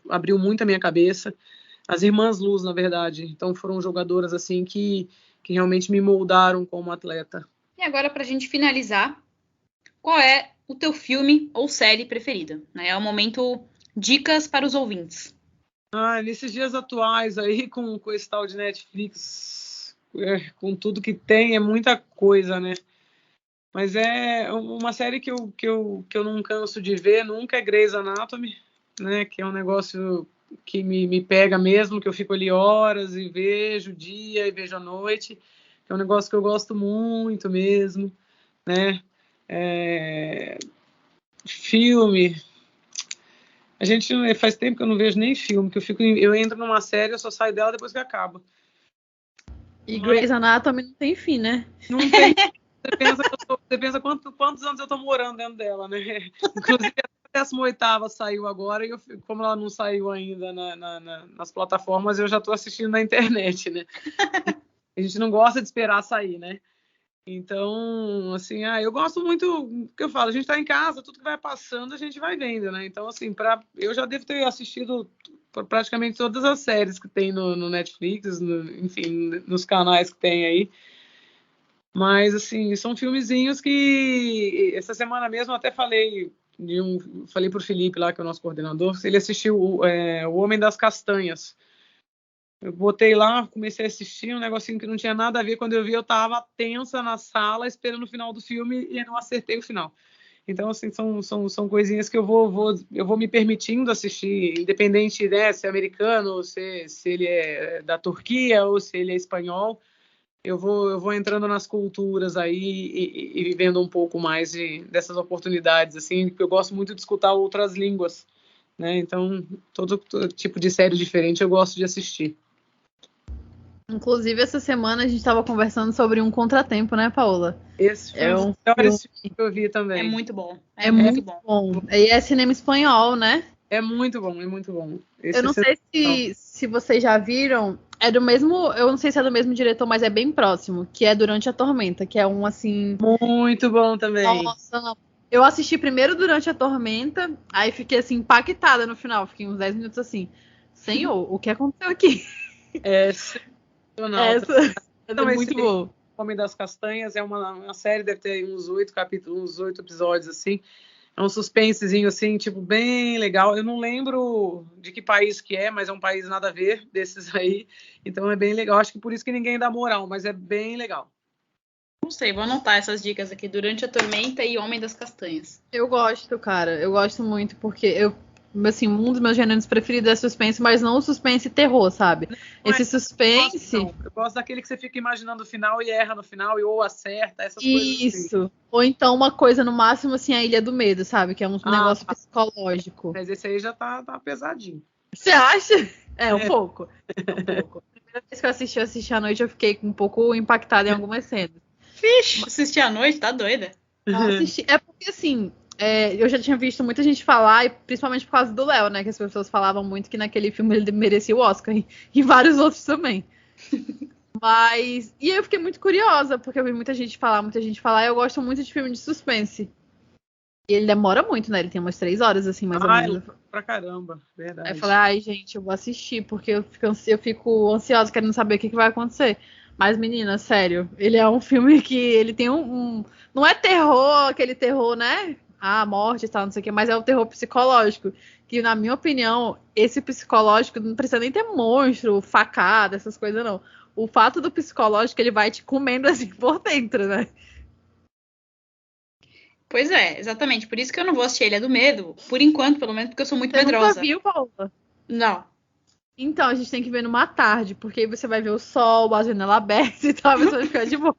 abriu muito a minha cabeça. As irmãs Luz, na verdade. Então foram jogadoras assim que realmente me moldaram como atleta.
E agora, pra gente finalizar, qual é o teu filme ou série preferida? É o momento dicas para os ouvintes.
Nesses dias atuais aí, com esse tal de Netflix, com tudo que tem, é muita coisa, né? Mas é uma série que eu não canso de ver, nunca, é Grey's Anatomy, né? Que é um negócio que me pega mesmo, que eu fico ali horas e vejo dia e vejo à noite. Que é um negócio que eu gosto muito mesmo, né? Filme. A gente faz tempo que eu não vejo nem filme, que eu entro numa série, eu só saio dela depois que acaba.
E Grey's Anatomy não tem fim, né?
Não tem. Você pensa quantos anos eu tô morando dentro dela, né? Inclusive a 18ª saiu agora, e como ela não saiu ainda nas plataformas, eu já tô assistindo na internet, né? A gente não gosta de esperar sair, né? Então, assim, eu gosto muito, que eu falo, a gente tá em casa, tudo que vai passando a gente vai vendo, né? Então, assim, eu já devo ter assistido praticamente todas as séries que tem no Netflix, enfim, nos canais que tem aí. Mas, assim, são filmezinhos que essa semana mesmo eu até falei pro Felipe lá, que é o nosso coordenador, se ele assistiu O Homem das Castanhas. Eu botei lá, comecei a assistir um negocinho que não tinha nada a ver. Quando eu vi, eu tava tensa na sala, esperando o final do filme, e não acertei o final. Então, assim, são coisinhas que eu vou me permitindo assistir, independente, né, se é americano, se ele é da Turquia ou se ele é espanhol. Eu vou entrando nas culturas aí e vivendo um pouco mais dessas oportunidades, assim, porque eu gosto muito de escutar outras línguas, né? Então, todo tipo de série diferente eu gosto de assistir.
Inclusive, essa semana a gente estava conversando sobre Um Contratempo, né, Paola?
Esse foi um dos melhores filmes que eu vi também.
É muito bom.
É muito bom. E é cinema espanhol, né?
É muito bom, é muito bom.
Eu não sei se vocês já viram, eu não sei se é do mesmo diretor, mas é bem próximo, que é Durante a Tormenta, que é um, assim...
Muito bom também.
Nossa, não. Eu assisti primeiro Durante a Tormenta, aí fiquei, assim, impactada no final, fiquei uns 10 minutos assim, Senhor, o que aconteceu aqui? É muito bom.
Homem das Castanhas é uma série, deve ter uns 8 capítulos, uns 8 episódios, assim. É um suspensezinho, assim, tipo, bem legal. Eu não lembro de que país que é, mas é um país nada a ver desses aí. Então é bem legal. Acho que por isso que ninguém dá moral, mas é bem legal.
Não sei, vou anotar essas dicas aqui. Durante a Tormenta e Homem das Castanhas.
Eu gosto, cara. Eu gosto muito, porque assim, um dos meus gêneros preferidos é suspense, mas não o suspense terror, sabe? Esse suspense...
Eu gosto daquele que você fica imaginando o final e erra no final, ou acerta, essas coisas assim.
Isso. Ou então uma coisa, no máximo, assim, a Ilha do Medo, sabe? Que é um negócio psicológico.
Mas esse aí já tá pesadinho.
Você acha? Um pouco. Um pouco. A primeira vez que eu assisti à noite, eu fiquei um pouco impactada em algumas cenas.
Vixe, assisti à noite, tá doida?
É porque, assim... eu já tinha visto muita gente falar, e principalmente por causa do Léo, né? Que as pessoas falavam muito que naquele filme ele merecia o Oscar, e vários outros também. Mas... E aí eu fiquei muito curiosa, porque eu vi muita gente falar, e eu gosto muito de filme de suspense. E ele demora muito, né? Ele tem umas 3 horas, assim, mais ou menos.
Pra caramba, verdade.
Aí eu falei, gente, eu vou assistir, porque eu fico ansiosa, querendo saber o que vai acontecer. Mas, menina, sério, ele é um filme que ele tem não é terror, aquele terror, né? Morte e tal, não sei o quê, mas é o terror psicológico. Que, na minha opinião, esse psicológico não precisa nem ter monstro, facada, essas coisas, não. O fato do psicológico, ele vai te comendo assim por dentro, né?
Pois é, exatamente. Por isso que eu não vou assistir Ilha do Medo, por enquanto, pelo menos, porque eu sou muito medrosa.
Você nunca viu, Paula?
Não.
Então, a gente tem que ver numa tarde, porque aí você vai ver o sol, a janela aberta e tal, você vai ficar de boa.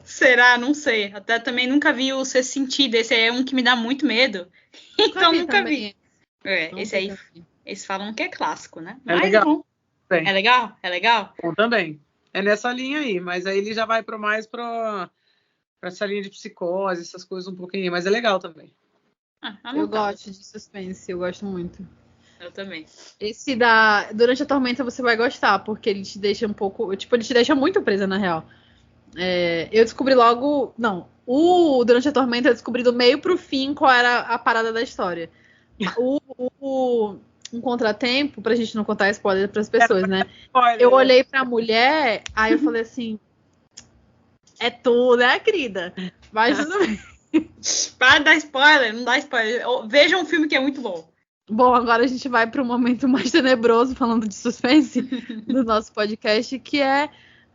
Será? Não sei. Até também nunca vi o Sexto Sentido. Esse aí é um que me dá muito medo. Então nunca vi. Esse aí, eles falam que é clássico, né?
É legal.
Bom. É legal? É legal?
Bom também. É nessa linha aí, mas aí ele já vai mais pra essa linha de psicose, essas coisas um pouquinho, mas é legal também.
Eu gosto de suspense, eu gosto muito.
Eu também.
Esse Durante a Tormenta você vai gostar, porque ele te deixa um pouco... Tipo, ele te deixa muito presa, na real. Eu descobri logo... Não, Durante a Tormenta eu descobri do meio pro fim qual era a parada da história. Um contratempo, pra gente não contar spoiler pras pessoas, né? Eu olhei pra mulher, aí eu falei assim... É tu, né, querida? Mas tudo bem.
Para de dar spoiler, não dá spoiler. Veja um filme que é muito bom.
Bom, agora a gente vai para o momento mais tenebroso, falando de suspense, do nosso podcast, que é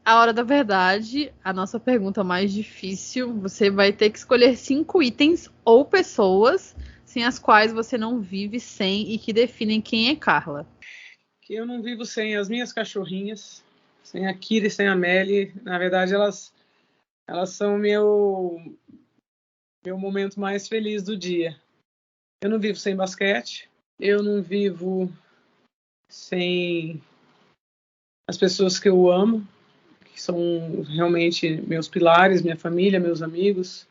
a hora da verdade, a nossa pergunta mais difícil. Você vai ter que escolher 5 itens ou pessoas sem as quais você não vive sem e que definem quem é Carla.
Que eu não vivo sem as minhas cachorrinhas, sem a Kira e sem a Melly. Na verdade, elas são o meu momento mais feliz do dia. Eu não vivo sem basquete. Eu não vivo sem as pessoas que eu amo, que são realmente meus pilares, minha família, meus amigos,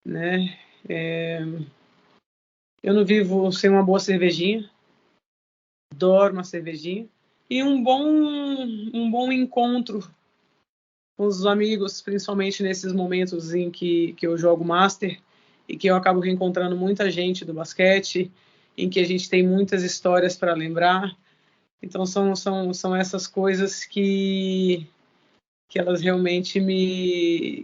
né? Eu não vivo sem uma boa cervejinha, adoro uma cervejinha, e um bom encontro com os amigos, principalmente nesses momentos em que eu jogo Master e que eu acabo reencontrando muita gente do basquete, em que a gente tem muitas histórias para lembrar. Então são essas coisas que elas realmente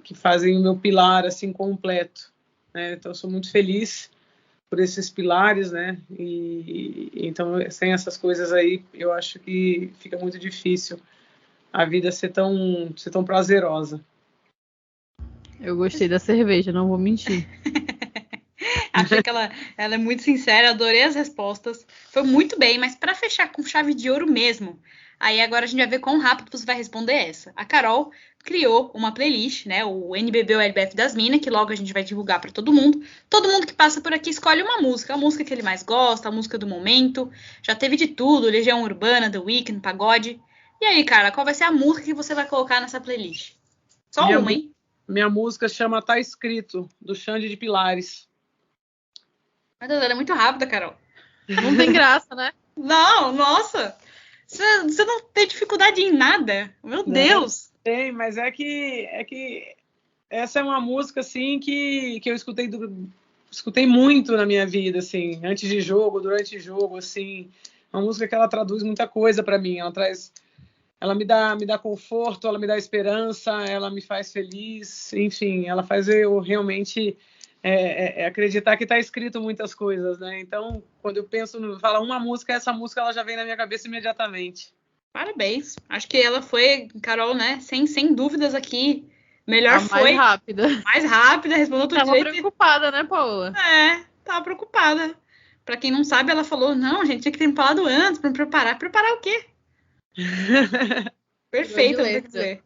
que fazem o meu pilar assim completo, né? Então eu sou muito feliz por esses pilares, né? E então sem essas coisas aí eu acho que fica muito difícil a vida ser tão prazerosa.
Eu gostei da cerveja, não vou mentir.
Achei que ela é muito sincera, adorei as respostas. Foi muito bem, mas para fechar com chave de ouro mesmo, aí agora a gente vai ver quão rápido você vai responder essa. A Carol criou uma playlist, né, o NBB ou LBF das Minas, que logo a gente vai divulgar para todo mundo. Todo mundo que passa por aqui escolhe uma música, a música que ele mais gosta, a música do momento. Já teve de tudo, Legião Urbana, The Weeknd, pagode. E aí, cara, qual vai ser a música que você vai colocar nessa playlist? Só uma, hein?
Minha música chama Tá Escrito, do Xande de Pilares.
Meu Deus, ela é muito rápida, Carol.
Não tem graça, né?
Não, nossa. Você não tem dificuldade em nada. Meu Deus.
Tem, mas é que essa é uma música assim que eu escutei muito na minha vida, assim, antes de jogo, durante jogo, assim. Uma música que ela traduz muita coisa para mim. Ela me dá conforto, ela me dá esperança, ela me faz feliz, enfim, ela faz eu realmente acreditar que está escrito muitas coisas, né? Então, quando eu penso, falar uma música, essa música ela já vem na minha cabeça imediatamente.
Parabéns. Acho que ela foi, Carol, né? Sem dúvidas aqui, Melhor
mais
foi.
rápida.
Mais rápida, respondeu tudo
Tava
direito.
preocupada, né, Paola?
Tava preocupada. Pra quem não sabe, ela falou, não, gente, tinha que ter me falado antes pra me preparar. Preparar o quê? Perfeito, não tem o que dizer.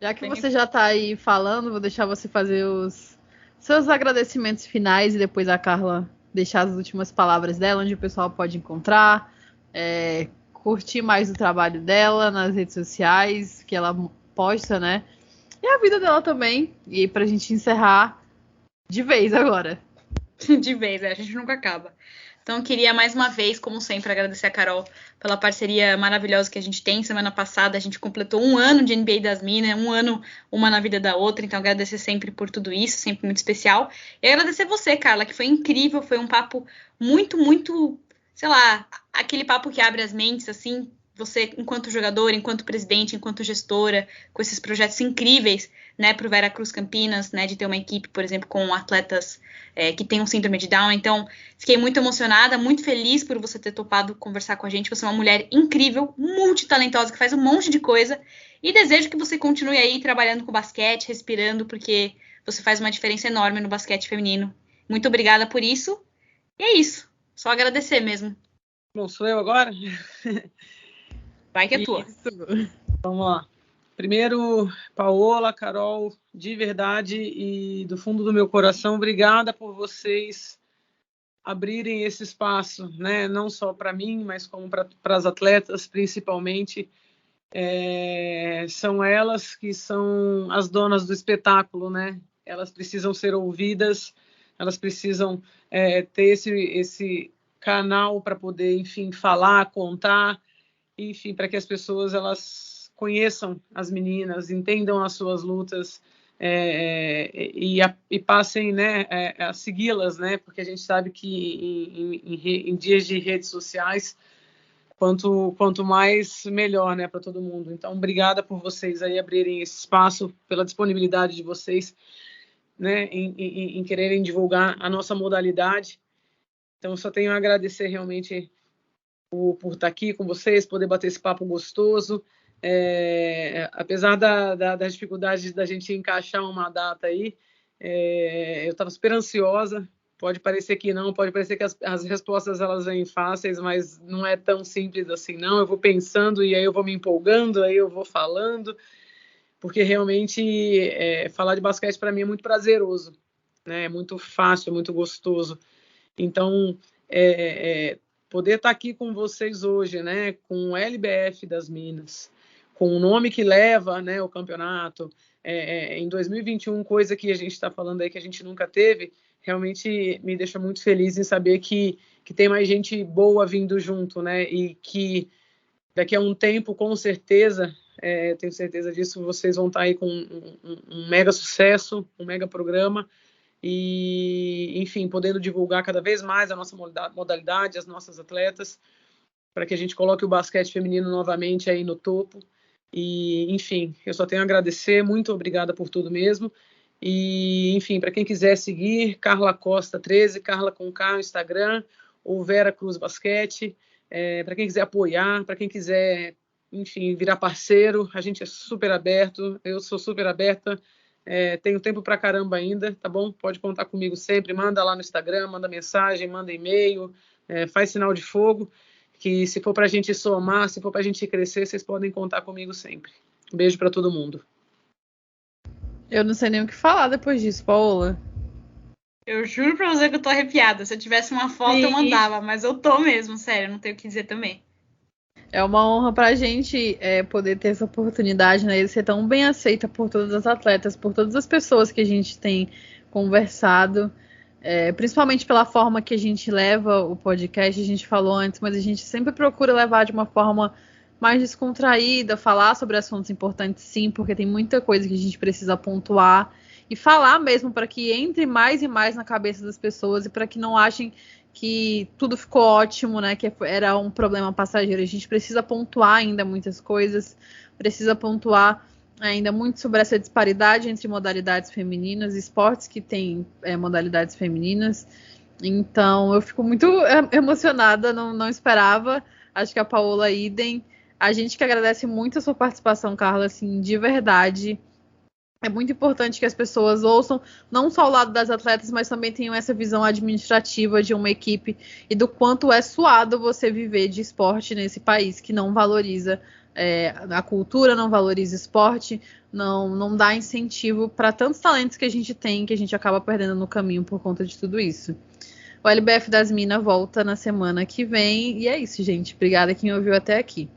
Já que você já tá aí falando, vou deixar você fazer os seus agradecimentos finais e depois a Carla deixar as últimas palavras dela, onde o pessoal pode encontrar, curtir mais o trabalho dela nas redes sociais, que ela posta, né? E a vida dela também. E pra gente encerrar de vez agora.
De vez, a gente nunca acaba. Então, queria mais uma vez, como sempre, agradecer a Carol pela parceria maravilhosa que a gente tem. Semana passada a gente completou 1 ano de NBA das Minas, 1 ano, uma na vida da outra. Então, agradecer sempre por tudo isso, sempre muito especial. E agradecer você, Carla, que foi incrível, foi um papo muito, muito, sei lá, aquele papo que abre as mentes, assim, você, enquanto jogadora, enquanto presidente, enquanto gestora, com esses projetos incríveis, né, para o Veracruz Campinas, né, de ter uma equipe, por exemplo, com atletas que tem um síndrome de Down. Então, fiquei muito emocionada, muito feliz por você ter topado conversar com a gente. Você é uma mulher incrível, multitalentosa, que faz um monte de coisa. E desejo que você continue aí trabalhando com basquete, respirando, porque você faz uma diferença enorme no basquete feminino. Muito obrigada por isso. E é isso. Só agradecer mesmo.
Bom, sou eu agora?
Vai que é tua.
Vamos lá. Primeiro, Paola, Carol, de verdade e do fundo do meu coração, obrigada por vocês abrirem esse espaço, né? Não só para mim, mas como para as atletas, principalmente. São elas que são as donas do espetáculo, né? Elas precisam ser ouvidas, elas precisam ter esse canal para poder, enfim, falar, contar, enfim, para que as pessoas elas conheçam as meninas, entendam as suas lutas e passem, né, a segui-las, né? Porque a gente sabe que em dias de redes sociais, quanto mais, melhor, né, para todo mundo. Então, obrigada por vocês aí abrirem esse espaço, pela disponibilidade de vocês, né, em quererem divulgar a nossa modalidade. Então, eu só tenho a agradecer realmente por estar aqui com vocês, poder bater esse papo gostoso. Apesar das dificuldades da gente encaixar uma data aí, eu estava super ansiosa. Pode parecer que não, pode parecer que as respostas elas vêm fáceis, mas não é tão simples assim, não. Eu vou pensando e aí eu vou me empolgando, aí eu vou falando, porque realmente falar de basquete para mim é muito prazeroso, né? É muito fácil, é muito gostoso. Então, poder estar aqui com vocês hoje, né, com o LBF das Minas, com o nome que leva, né, o campeonato, em 2021, coisa que a gente está falando aí que a gente nunca teve, realmente me deixa muito feliz em saber que tem mais gente boa vindo junto, né, e que daqui a um tempo, com certeza, tenho certeza disso, vocês vão estar aí com um mega sucesso, um mega programa, e, enfim, podendo divulgar cada vez mais a nossa modalidade, as nossas atletas, para que a gente coloque o basquete feminino novamente aí no topo. E, enfim, eu só tenho a agradecer, muito obrigada por tudo mesmo. E, enfim, para quem quiser seguir, Carla Costa 13, Carla com K no Instagram, ou Vera Cruz Basquete, para quem quiser apoiar, para quem quiser, enfim, virar parceiro, a gente é super aberto, eu sou super aberta. Tenho tempo pra caramba ainda, tá bom? Pode contar comigo sempre, manda lá no Instagram, manda mensagem, manda e-mail, faz sinal de fogo, que se for pra gente somar, se for pra gente crescer, vocês podem contar comigo sempre. Um beijo pra todo mundo.
Eu não sei nem o que falar depois disso, Paola.
Eu juro pra você que eu tô arrepiada. Se eu tivesse uma foto, eu mandava, mas eu tô mesmo, sério, não tenho o que dizer também.
É uma honra pra gente poder ter essa oportunidade, né? De ser tão bem aceita por todas as atletas, por todas as pessoas que a gente tem conversado, principalmente pela forma que a gente leva o podcast. A gente falou antes, mas a gente sempre procura levar de uma forma mais descontraída, falar sobre assuntos importantes, sim, porque tem muita coisa que a gente precisa pontuar e falar mesmo para que entre mais e mais na cabeça das pessoas e para que não achem que tudo ficou ótimo, né? Que era um problema passageiro. A gente precisa pontuar ainda muitas coisas, precisa pontuar ainda muito sobre essa disparidade entre modalidades femininas, esportes que têm modalidades femininas. Então, eu fico muito emocionada, não esperava. Acho que a Paola idem. A gente que agradece muito a sua participação, Carla, assim, de verdade. É muito importante que as pessoas ouçam não só o lado das atletas, mas também tenham essa visão administrativa de uma equipe e do quanto é suado você viver de esporte nesse país que não valoriza a cultura, não valoriza esporte, não dá incentivo para tantos talentos que a gente tem, que a gente acaba perdendo no caminho por conta de tudo isso. O LBF das Minas volta na semana que vem. E é isso, gente. Obrigada quem ouviu até aqui.